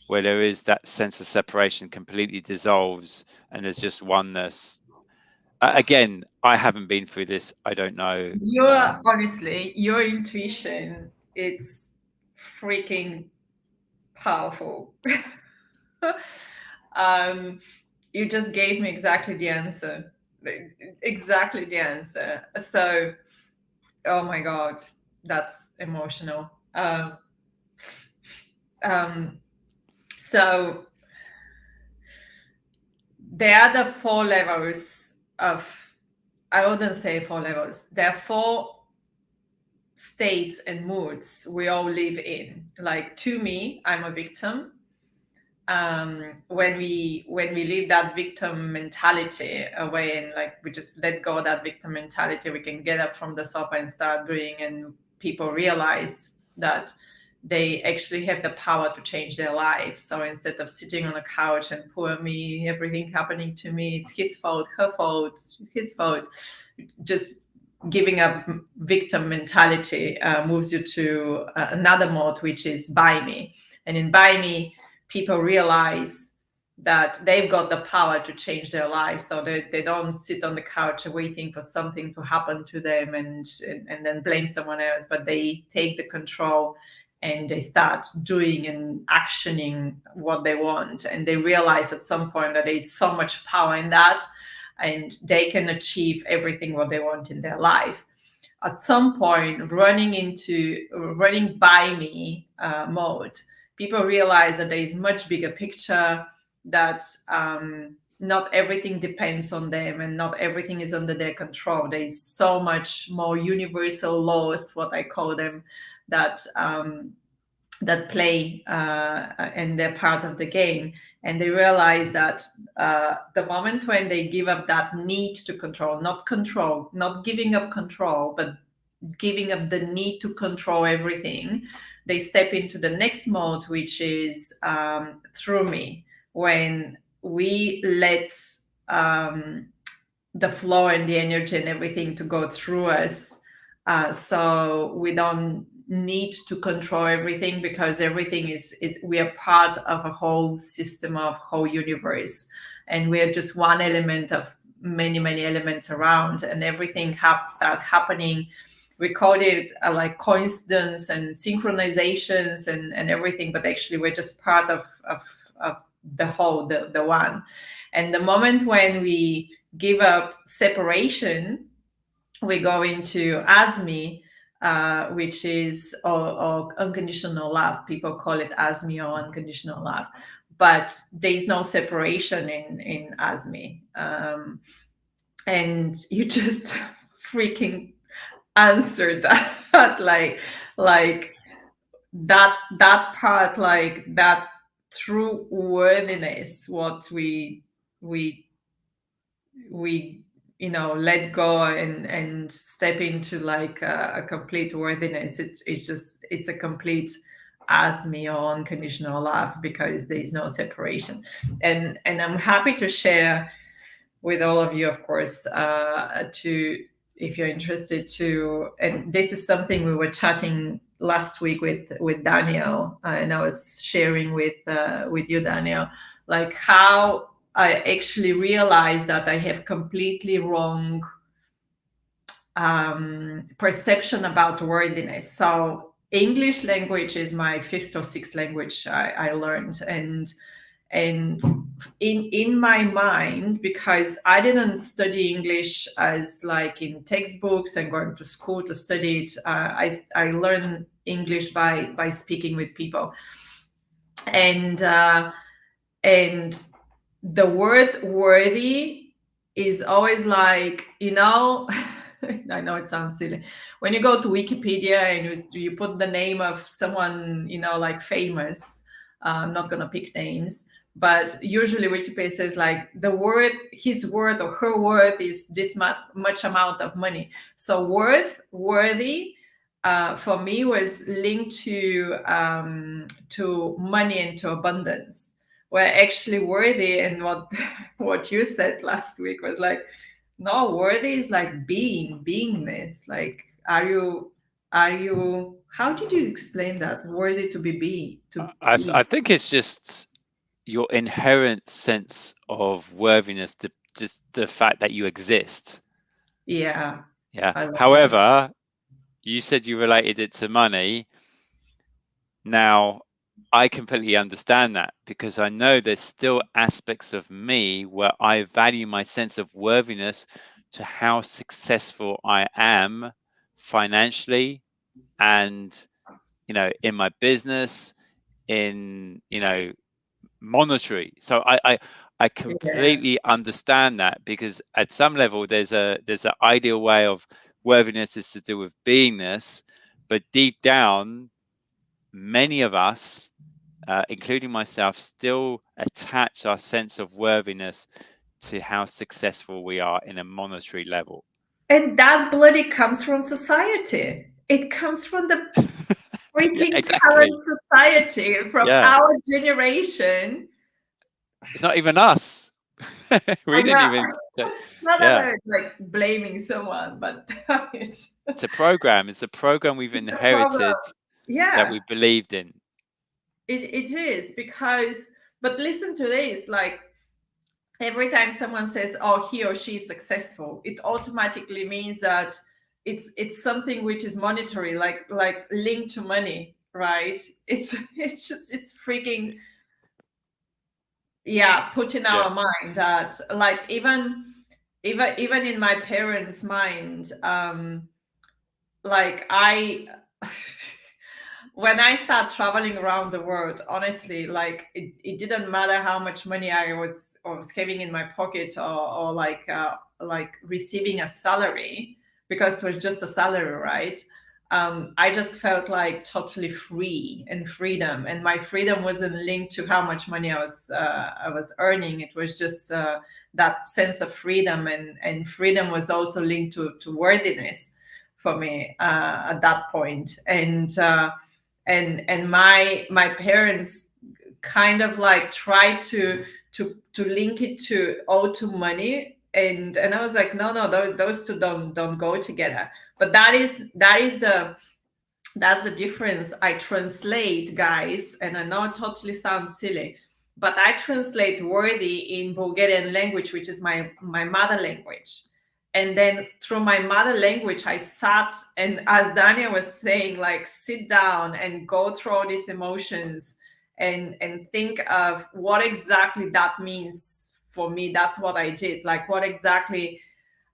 where there is that sense of separation completely dissolves and there's just oneness. Again, I haven't been through this. I don't know. your honestly, your intuition, it's freaking powerful. um, You just gave me exactly the answer. Exactly the answer. So, oh my God, that's emotional. Um, so there are the four levels of, I wouldn't say four levels. There are four states and moods we all live in. Like, to me, I'm a victim. When we leave that victim mentality away, and like we just let go of that victim mentality, we can get up from the sofa and start doing, and people realize that they actually have the power to change their life. So instead of sitting on a couch and poor me, everything happening to me, it's his fault, her fault, his fault, just giving up victim mentality moves you to another mode, which is buy me. And in buy me, people realize that they've got the power to change their life. So they don't sit on the couch waiting for something to happen to them and then blame someone else, but they take the control and they start doing and actioning what they want. And they realize at some point that there's so much power in that, and they can achieve everything what they want in their life. At some point, running by me mode, people realize that there is much bigger picture, that not everything depends on them and not everything is under their control. There is so much more universal laws, what I call them, that play and they're part of the game. And they realize that the moment when they give up that need to control, not giving up control, but giving up the need to control everything, they step into the next mode, which is through me. When we let the flow and the energy and everything to go through us, so we don't need to control everything, because everything is we are part of a whole system, of whole universe, and we are just one element of many elements around, and everything start happening. We call it like coincidence and synchronizations and everything, but actually we're just part of the whole, the one. And the moment when we give up separation, we go into ASME, which is or unconditional love. People call it ASME or unconditional love, but there is no separation in ASME. And you just freaking answered that, like that part, like that true worthiness, what we let go and step into, like a complete worthiness. It's a complete ASME or unconditional love, because there is no separation. And I'm happy to share with all of you, of course, to, if you're interested to, and this is something we were chatting last week with Daniel, and I was sharing with you, Daniel, like how I actually realized that I have completely wrong perception about worthiness. So English language is my fifth or sixth language I learned, and in my mind, because I didn't study English as like in textbooks and going to school to study it, I learned English by speaking with people, and the word worthy is always like, I know it sounds silly. When you go to Wikipedia and you put the name of someone, like famous, I'm not going to pick names, but usually Wikipedia says like his worth or her worth is this much amount of money. So worthy, for me was linked to money and to abundance. Where actually worthy, and what you said last week was like, no, worthy is like beingness. Like, are you? How did you explain that? Worthy to be to be. I think it's just your inherent sense of worthiness, just the fact that you exist. Yeah. Yeah. I love that. However, you said you related it to money. Now, I completely understand that, because I know there's still aspects of me where I value my sense of worthiness to how successful I am financially, and, in my business, in, monetary. So I Yeah. completely understand that, because at some level there's an ideal way of worthiness is to do with beingness, but deep down, many of us, including myself, still attach our sense of worthiness to how successful we are in a monetary level. And that bloody comes from society. It comes from the Yeah, freaking exactly. current society, from Yeah, our generation. it's not even us. We I'm didn't not, even. not that Yeah, I'm like blaming someone, but it's, it's a program. It's a program we've it's a problem. inherited that Yeah, we believed in. it is because, but listen to this, like every time someone says, oh, he or she is successful, it automatically means that it's something which is monetary, like linked to money, right? It's just it's freaking, yeah, put in Yeah. our mind that, like, even in my parents' mind, like I when I start traveling around the world, honestly, like it didn't matter how much money I was having in my pocket, or like receiving a salary, because it was just a salary, right? I just felt like totally free and freedom, and my freedom wasn't linked to how much money I was earning. It was just that sense of freedom, and freedom was also linked to worthiness for me at that point. And my parents kind of like tried to link it to money, and I was like, no, no, those two don't go together. But that's the difference. I translate, guys, and I know it totally sounds silly, but I translate worthy in Bulgarian language, which is my mother language. And then through my mother language, I sat, and as Daniel was saying, like sit down and go through all these emotions, and think of what exactly that means for me. That's what I did. Like what exactly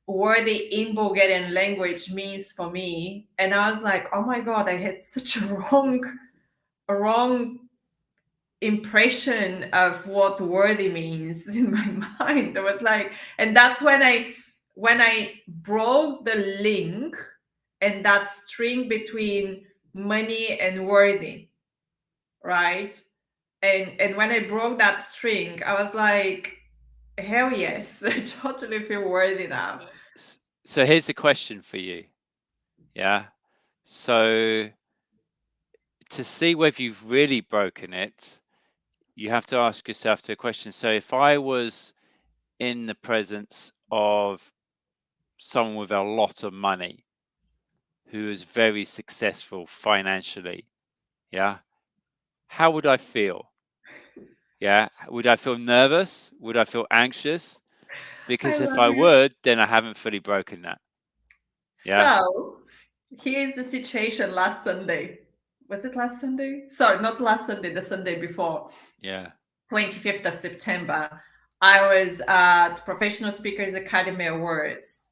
worthy in Bulgarian language means for me. And I was like, oh my God, I had such a wrong impression of what worthy means in my mind. I was like, and that's when I broke the link and that string between money and worthy, right? And when I broke that string, I was like, hell yes, I totally feel worthy now. So here's the question for you. Yeah. So to see whether you've really broken it, you have to ask yourself the question. So if I was in the presence of someone with a lot of money who is very successful financially, yeah, how would I feel? Yeah. Would I feel nervous? Would I feel anxious? I Because if love I it. would, then I haven't fully broken that. Yeah. So here's the situation last Sunday. Was it last Sunday? Sorry, not last Sunday, the Sunday before, Yeah. 25th of September. I was at Professional Speakers Academy Awards,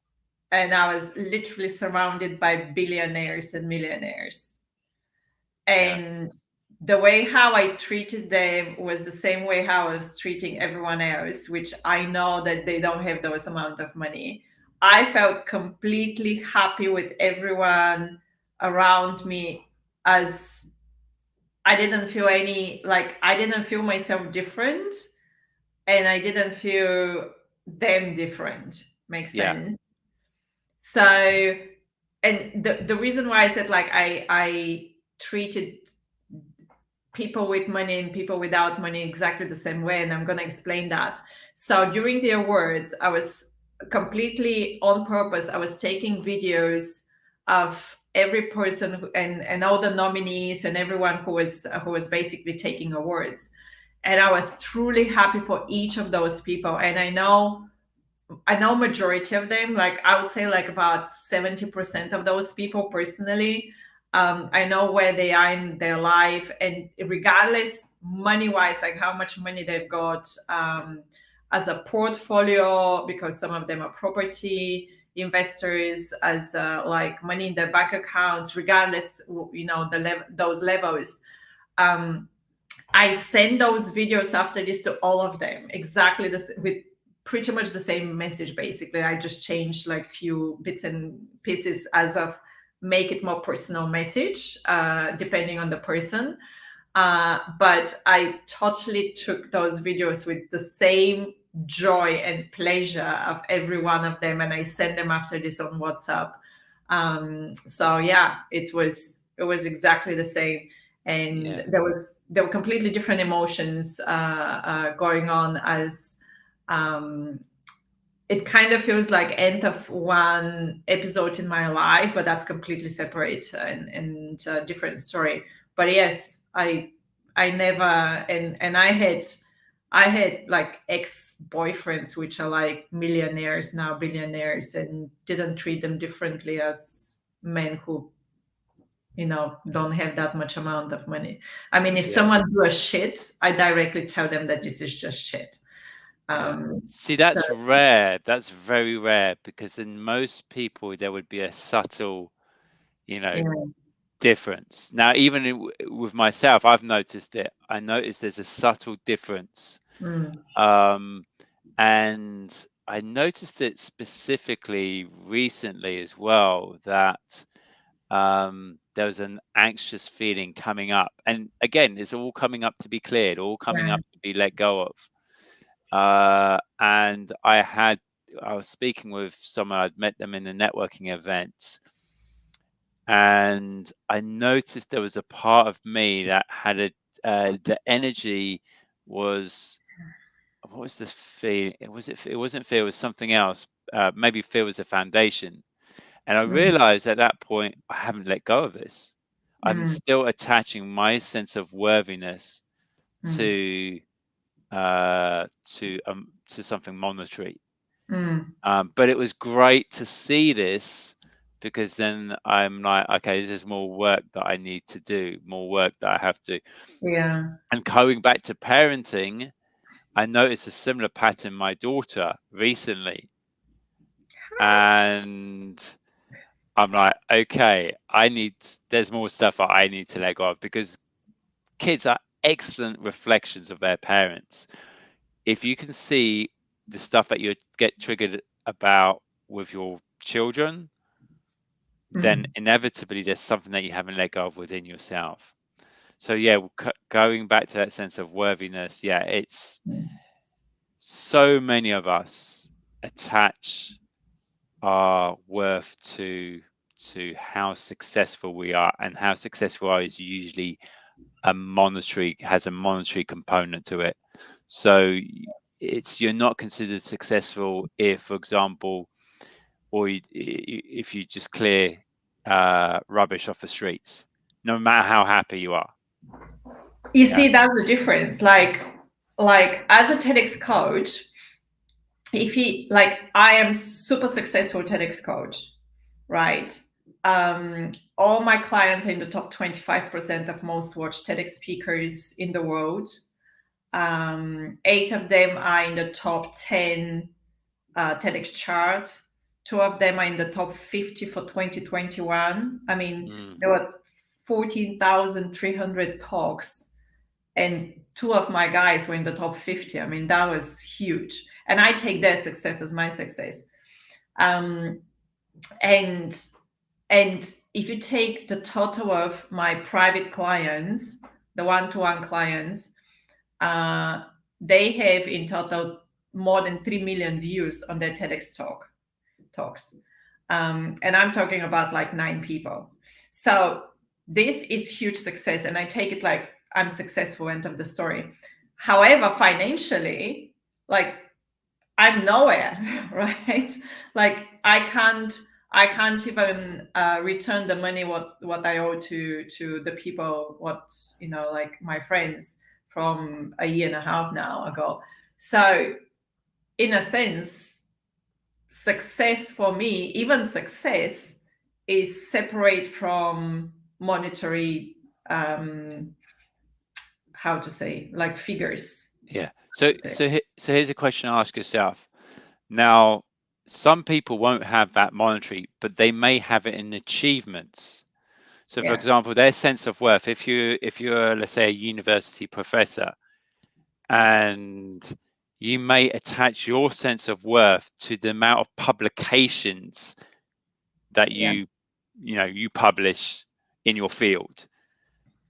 and I was literally surrounded by billionaires and millionaires. Yeah. And the way how I treated them was the same way how I was treating everyone else, which I know that they don't have those amount of money. I felt completely happy with everyone around me, as I didn't feel I didn't feel myself different, and I didn't feel them different. Makes Yeah. sense. So, and the reason why I said like I treated people with money and people without money exactly the same way, and I'm going to explain that. So during the awards, I was completely on purpose, I was taking videos of every person and all the nominees and everyone who was basically taking awards, and I was truly happy for each of those people. And I know majority of them, like I would say like about 70% of those people personally. I know where they are in their life, and regardless money wise, like how much money they've got as a portfolio, because some of them are property investors, as like money in their bank accounts, regardless, those levels. um, I send those videos after this to all of them, exactly this, with pretty much the same message. Basically, I just changed like few bits and pieces as of make it more personal message, depending on the person. But I totally took those videos with the same joy and pleasure of every one of them, and I send them after this on WhatsApp. So yeah, it was exactly the same, and Yeah. there were completely different emotions going on, as it kind of feels like end of one episode in my life, but that's completely separate and different story. But yes, I never, and I had like ex-boyfriends which are like millionaires now, billionaires, and didn't treat them differently as men who don't have that much amount of money. I mean, if Yeah. someone do a shit, I directly tell them that this is just shit. Yeah. um See, so that's rare. That's very rare, because in most people there would be a subtle, you know, yeah. difference. Now, even with myself, I've noticed it. I noticed there's a subtle difference. Mm, Um, and I noticed it specifically recently as well, that there was an anxious feeling coming up. And again, it's all coming up to be cleared, all coming yeah. up to be let go of. And I was speaking with someone, I'd met them in a networking event, and I noticed there was a part of me that had the energy was, what was the feeling? It wasn't fear, it was something else. Maybe fear was the foundation. And I Mm, realized at that point, I haven't let go of this. I'm mm, still attaching my sense of worthiness mm, to to something monetary. mm, But it was great to see this, because then I'm like, okay, this is more work that I need to do, more work that I have to. yeah. And going back to parenting, I noticed a similar pattern in my daughter recently. And I'm like, okay, there's more stuff that I need to let go of, because kids are excellent reflections of their parents. If you can see the stuff that you get triggered about with your children, then Mm, inevitably there's something that you haven't let go of within yourself. So yeah, going back to that sense of worthiness, yeah, it's mm, so many of us attach our worth to how successful we are, and how successful are is usually has a monetary component to it. So you're not considered successful if, for example, if you just clear rubbish off the streets, no matter how happy you are. you Yeah. see, that's the difference. Like as a TEDx coach, if he like I am super successful TEDx coach, right? All my clients are in the top 25% of most watched TEDx speakers in the world. 8 of them are in the top 10 TEDx chart. 2 of them are in the top 50 for 2021. I mean, Mm. there were 14,300 talks, and 2 of my guys were in the top 50. I mean, that was huge. And I take their success as my success. Um, and and if you take the total of my private clients, the one-to-one clients, uh, they have in total more than 3 million views on their TEDx talks. And I'm talking about like 9 people. So this is huge success. And I take it like I'm successful, end of the story. However, financially, like I'm nowhere, right? Like I can't even return the money what I owe to the people, what like my friends from a year and a half now ago. So in a sense, success for me, even success, is separate from monetary, how to say, like figures. Yeah. So So, so here's a question to ask yourself. Now, some people won't have that monetary, but they may have it in achievements. So, for yeah, example, their sense of worth. If you're let's say a university professor, and you may attach your sense of worth to the amount of publications that yeah, you publish in your field,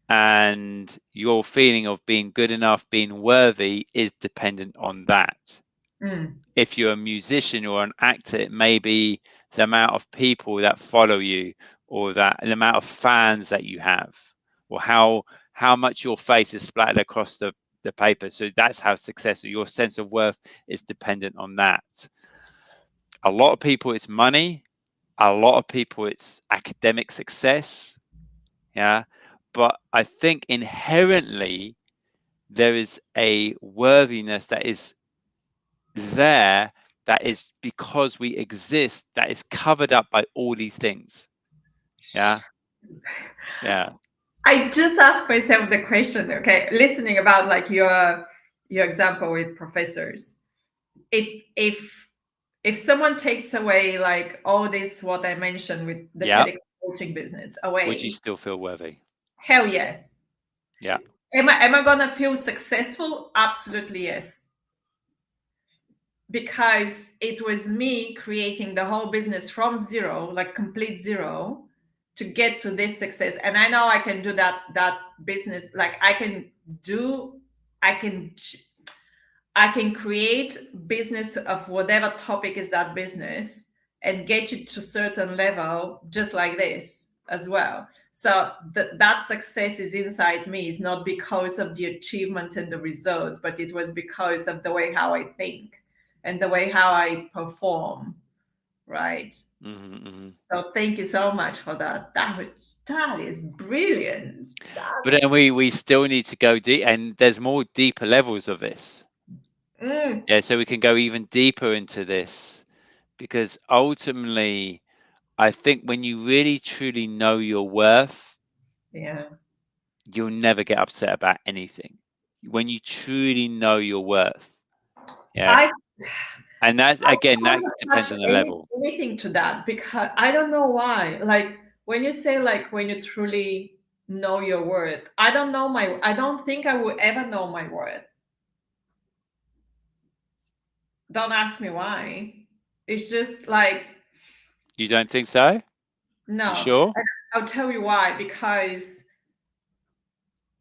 and your feeling of being good enough, being worthy, is dependent on that. mm, If you're a musician or an actor, it may be the amount of people that follow you, or that the amount of fans that you have, or how much your face is splattered across the paper. So that's how successful your sense of worth is dependent on that. A lot of people it's money, a lot of people it's academic success. Yeah. But I think inherently there is a worthiness that is there, that is because we exist, that is covered up by all these things. Yeah. Yeah. I just asked myself the question, okay, listening about like your example with professors. If if someone takes away like all this what I mentioned with the Yeah. TEDx coaching business Would you away, still feel worthy? hell yes. Yeah. Am I gonna feel successful? Absolutely yes. Because it was me creating the whole business from zero, like complete zero, to get to this success. And I know I can do that business. Like do, I can I can create business of whatever topic is that business and get you to certain level just like this as well. So that success is inside me. It's not because of the achievements and the results, but it was because of the way how I think and the way how I perform, right? Mm-hmm, mm-hmm. So thank you so much for that. That is brilliant. But then we still need to go deep, and there's more deeper levels of this. Mm, Yeah. So we can go even deeper into this, because ultimately, I think when you really truly know your worth, yeah. you'll never get upset about anything. When you truly know your worth. Yeah. I And that, again, that can't depends attach on the level. anything to that because I don't know why. Like when you say like when you truly know your worth, I don't think I will ever know my worth. Don't ask me why. It's just like You don't think so? You no. sure? And I'll tell you why, because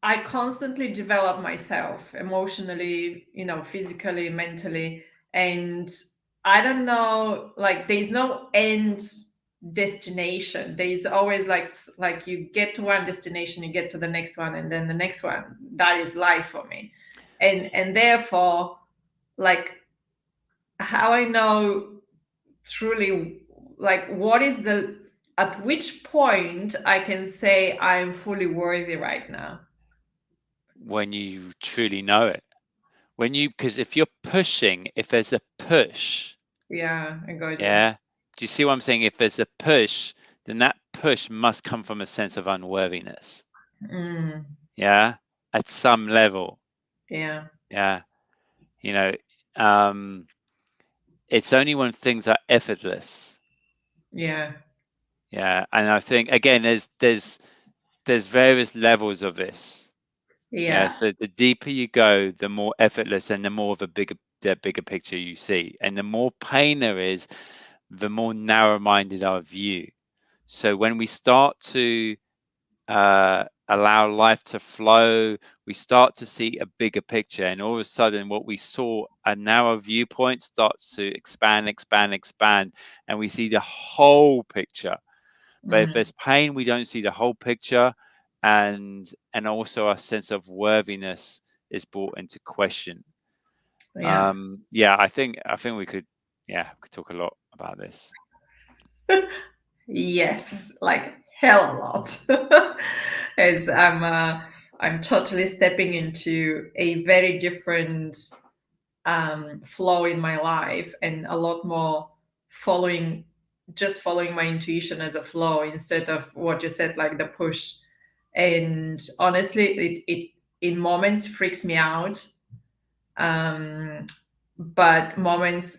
I constantly develop myself emotionally, physically, mentally. And I don't know, like there's no end destination. There's always like you get to one destination, you get to the next one, and then the next one. That is life for me. And therefore, like how I know truly like what is the at which point I can say I'm fully worthy right now. When you truly know it. Because if you're pushing, if there's a push, Yeah, I got you. yeah. Do you see what I'm saying? If there's a push, then that push must come from a sense of unworthiness. Mm, Yeah. At some level. yeah, Yeah. You know, um, it's only when things are effortless. yeah, Yeah. And I think again, there's various levels of this. Yeah. yeah, So the deeper you go, the more effortless and the bigger picture you see. And the more pain there is, the more narrow-minded our view. So when we start to allow life to flow, we start to see a bigger picture, and all of a sudden, what we saw a narrow viewpoint starts to expand, expand, expand, and we see the whole picture. But if mm, there's pain, we don't see the whole picture, and also our sense of worthiness is brought into question. yeah. Yeah, I think we could talk a lot about this. Yes, like hell a lot. As I'm totally stepping into a very different flow in my life and a lot more following just following my intuition as a flow instead of what you said, like the push. And honestly, it in moments freaks me out. um but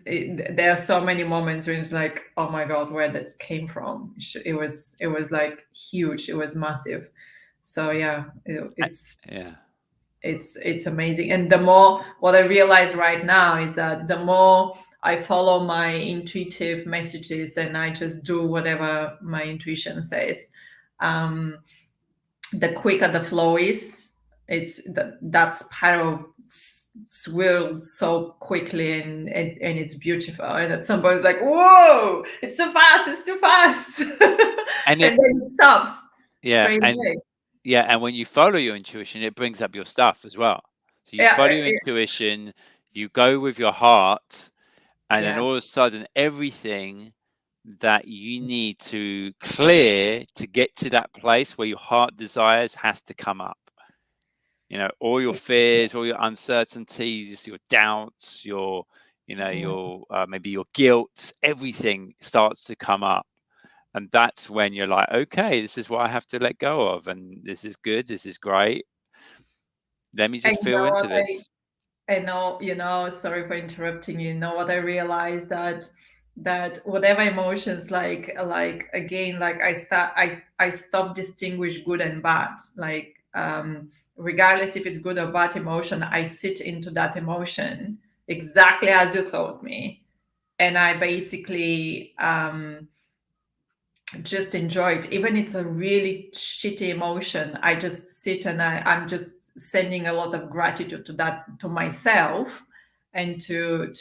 there are so many moments where it's like, oh my god, where this came from. It was like huge, it was massive. So yeah, Yeah. it's amazing. And the more, what I realize right now is that the more I follow my intuitive messages and I just do whatever my intuition says, um the quicker the flow is. That spiral swirls so quickly, and it's beautiful. And at some point, it's like, whoa, it's too fast, it's too fast, And and it, then it stops yeah, straight and away. yeah, and when you follow your intuition, it brings up your stuff as well. So you Yeah, follow your intuition, you go with your heart, and then yeah, all of a sudden, everything that you need to clear to get to that place where your heart desires has to come up. All your fears, all your uncertainties, your doubts, yeah. your maybe your guilt, everything starts to come up. And that's when you're like, okay, this is what I have to let go of. And this is good. This is great. Let me And just feel into this. I know, sorry for interrupting you. You know what I realized, that whatever emotions, like again, like I stop distinguish good and bad. Like, regardless if it's good or bad emotion, I sit into that emotion exactly as you taught me. And I basically just enjoy it. Even it's a really shitty emotion, I just sit and I'm just sending a lot of gratitude to that, to myself, and to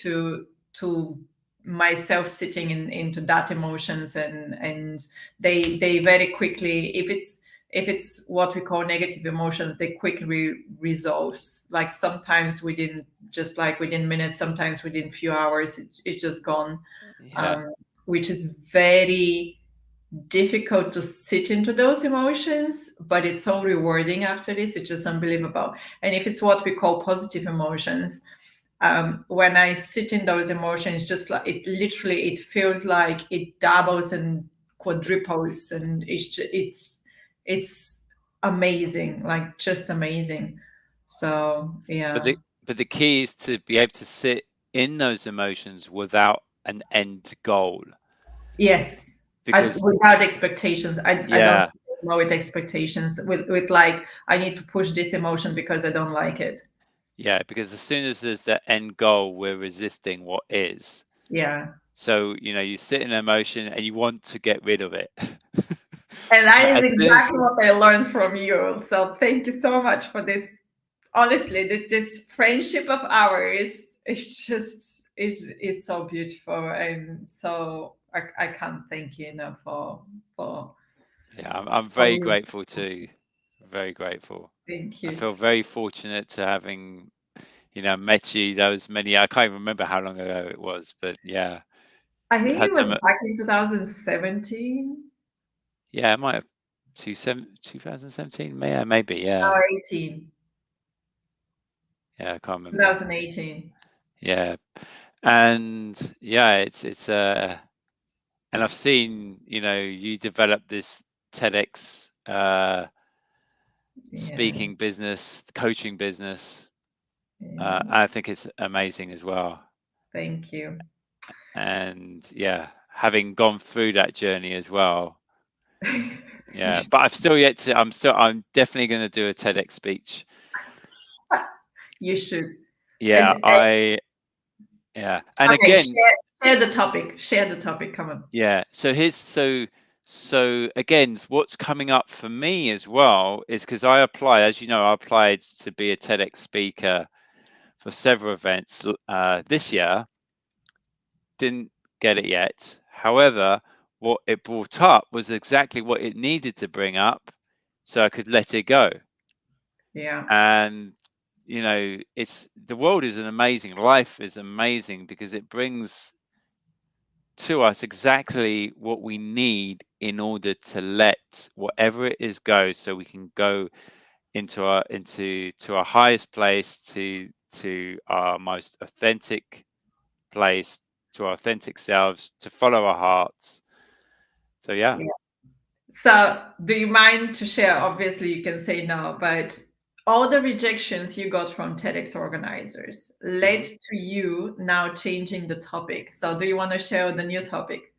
myself sitting into that emotions. And they very quickly, if it's what we call negative emotions, they quickly resolves, like sometimes within minutes, sometimes within few hours, it's just gone. Yeah. um, which is very difficult to sit into those emotions, but it's so rewarding after this. It's just unbelievable. And if it's what we call positive emotions, when I sit in those emotions, just like it feels like it doubles and quadruples, and it's amazing, like just amazing. So But yeah, the key is to be able to sit in those emotions without an end goal. yes. Because Without expectations, I don't yeah, know, with expectations, with like I need to push this emotion because I don't like it. yeah, because as soon as there's that end goal, we're resisting what is. Yeah, So, you sit in emotion and you want to get rid of it. and that But is as soon as exactly what I learned from you. So thank you so much for this. Honestly, this friendship of ours, it's so beautiful, and so I can't thank you enough for yeah, I'm for very you. grateful too. Very grateful. Thank I you. feel very fortunate to having, met you those many, I can't even remember how long ago it was, but yeah, I we've think had it was some, back in 2017 yeah, it might have 2017, yeah, maybe, yeah. or 18. Yeah, I can't remember. 2018. Yeah. And yeah, and I've seen, you develop this TEDx Yeah, speaking business, coaching business. yeah. I think it's amazing as well. Thank you. And yeah, having gone through that journey as well. You Yeah, but should. I'm definitely going to do a TEDx speech. You should. And Yeah, yeah. And okay, again, share the topic. Share the topic. Come on. yeah. So again, what's coming up for me as well is because as you know, I applied to be a TEDx speaker for several events this year. Didn't get it yet. However, what it brought up was exactly what it needed to bring up, so I could let it go. Yeah, And it's the world is an amazing, life is amazing because it brings to us exactly what we need in order to let whatever it is go, so we can go into our highest place, to our most authentic place, to our authentic selves, to follow our hearts. So yeah. yeah. So, do you mind to share? Obviously, you can say no, but all the rejections you got from TEDx organizers led Mhm. to you now changing the topic. So, do you want to share the new topic?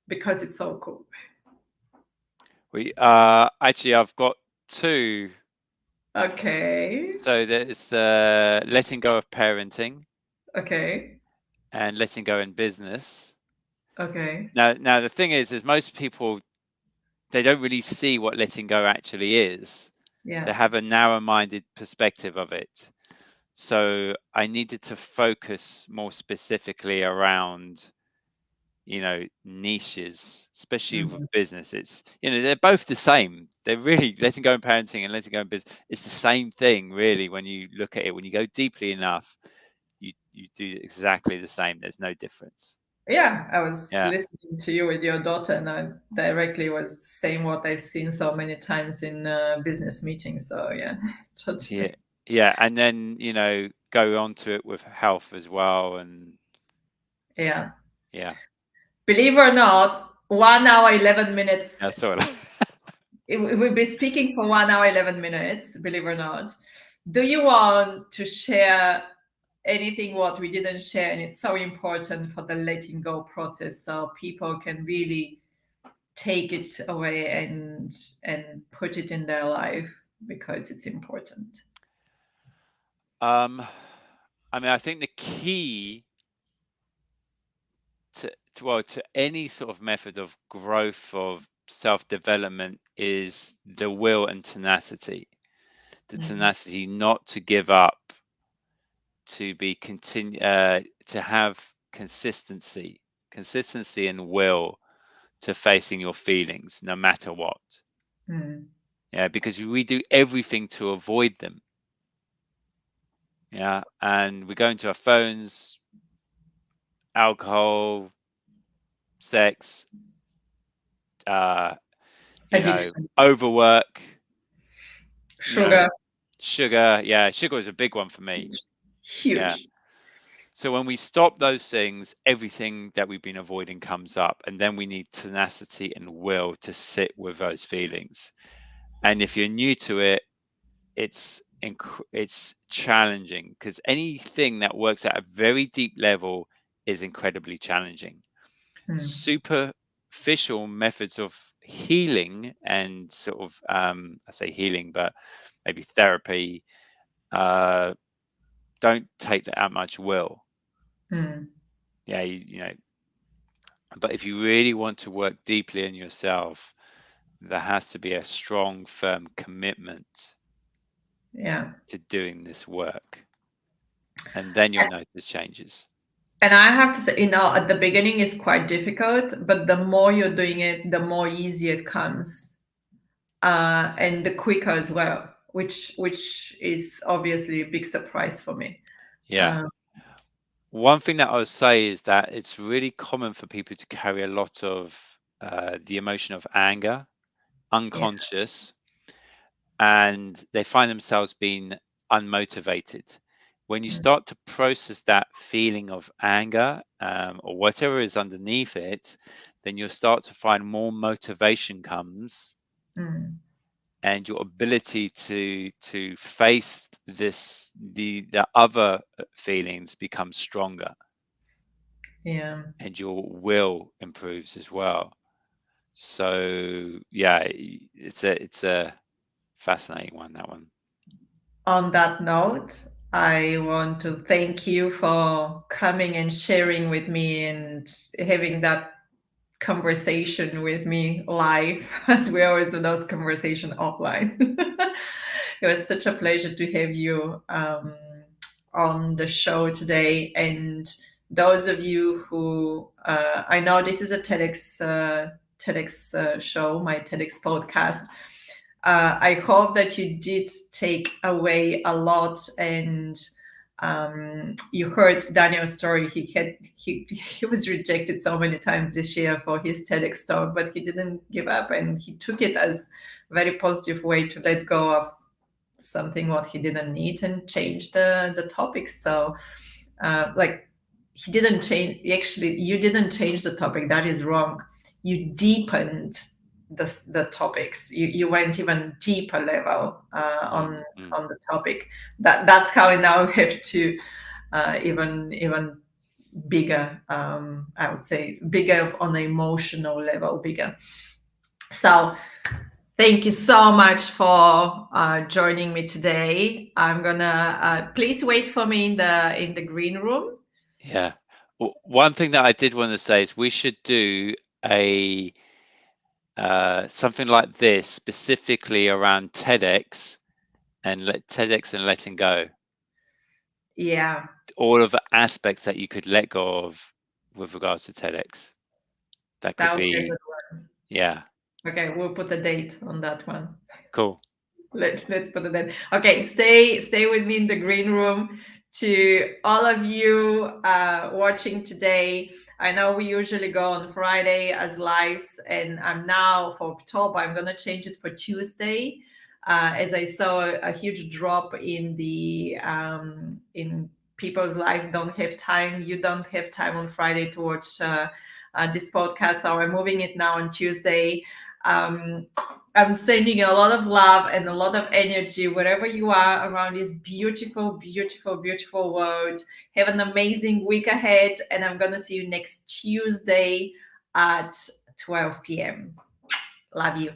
Because it's so cool. We actually I've got two. Okay. So there's letting go of parenting Okay. and letting go in business. Okay. Now the thing is most people, they don't really see what letting go actually is. They Yeah. have a narrow-minded perspective of it. So I needed to focus more specifically around, niches, especially with Mhm. business. It's, they're both the same. They're really letting go in parenting and letting go in business. It's the same thing, really, when you look at it. When you go deeply enough, you do exactly the same. There's no difference. Yeah, I was Yeah, listening to you with your daughter, and I directly was saying what I've seen so many times in business meetings. So yeah, yeah, totally. yeah. And then go on to it with health as well, and Yeah. yeah, Believe or not, 1 hour 11 minutes. that's all. We'll be speaking for 1 hour 11 minutes. Believe or not. Do you want to share anything what we didn't share? And it's so important for the letting go process, so people can really take it away and put it in their life because it's important. um, I mean, I think the key to any sort of method of growth, of self-development, is the will and tenacity. The Mm, tenacity not to give up, to be to have consistency and will to facing your feelings no matter what. mm, Yeah, because we do everything to avoid them. Yeah, and we go into our phones, alcohol, sex, uh, addiction, overwork, you know, sugar, sugar. Yeah, sugar is a big one for me. Yeah. huge. So when we stop those things, everything that we've been avoiding comes up, and then we need tenacity and will to sit with those feelings. And if you're new to it, it's challenging, because anything that works at a very deep level is incredibly challenging. Mm, Superficial methods of healing and sort of I say healing, but maybe therapy, uh, don't take that much will. mm, Yeah, but if you really want to work deeply in yourself, there has to be a strong, firm commitment yeah. to doing this work, and then you'll notice changes. And I have to say, at the beginning it's quite difficult, but the more you're doing it, the more easy it comes, and the quicker as well, which is obviously a big surprise for me. Yeah. Uh, One thing that I would say is that it's really common for people to carry a lot of the emotion of anger yeah. unconscious, and they find themselves being unmotivated. When you Mm, start to process that feeling of anger, or whatever is underneath it, then you'll start to find more motivation comes, mm, and your ability to face the other feelings becomes stronger, yeah. and your will improves as well. So yeah, it's a fascinating one, that one. On that note, I want to thank you for coming and sharing with me and having that conversation with me live, as we always do those conversation offline. It was such a pleasure to have you on the show today. And those of you who I know this is a TEDx show, my TEDx podcast. I hope that you did take away a lot, and you heard Daniel's story. He was rejected so many times this year for his TEDx talk, but he didn't give up, and he took it as a very positive way to let go of something what he didn't need and change the topic. So like, he didn't change, actually you didn't change the topic, that is wrong. You deepened the topics. You went even deeper level Mm. on the topic. That's how I now have to even bigger. I would say bigger on the emotional level, bigger. So thank you so much for joining me today. I'm gonna please wait for me in the green room. Yeah. One thing that I did want to say is we should do a something like this specifically around TEDx and letting go. Yeah, All of the aspects that you could let go of with regards to TEDx. That could that would be a be, good one. yeah, Okay, we'll put a date on that one. cool. Let's put it in. Okay, stay with me in the green room. To all of you watching today, I know we usually go on Friday as lives, and I'm now for October, I'm gonna change it for Tuesday, as I saw a huge drop in the in people's life don't have time. You don't have time on Friday to watch this podcast, so we're moving it now on Tuesday. um, I'm sending you a lot of love and a lot of energy wherever you are around this beautiful, beautiful, beautiful world. Have an amazing week ahead, and I'm going to see you next Tuesday at 12 p.m. Love you.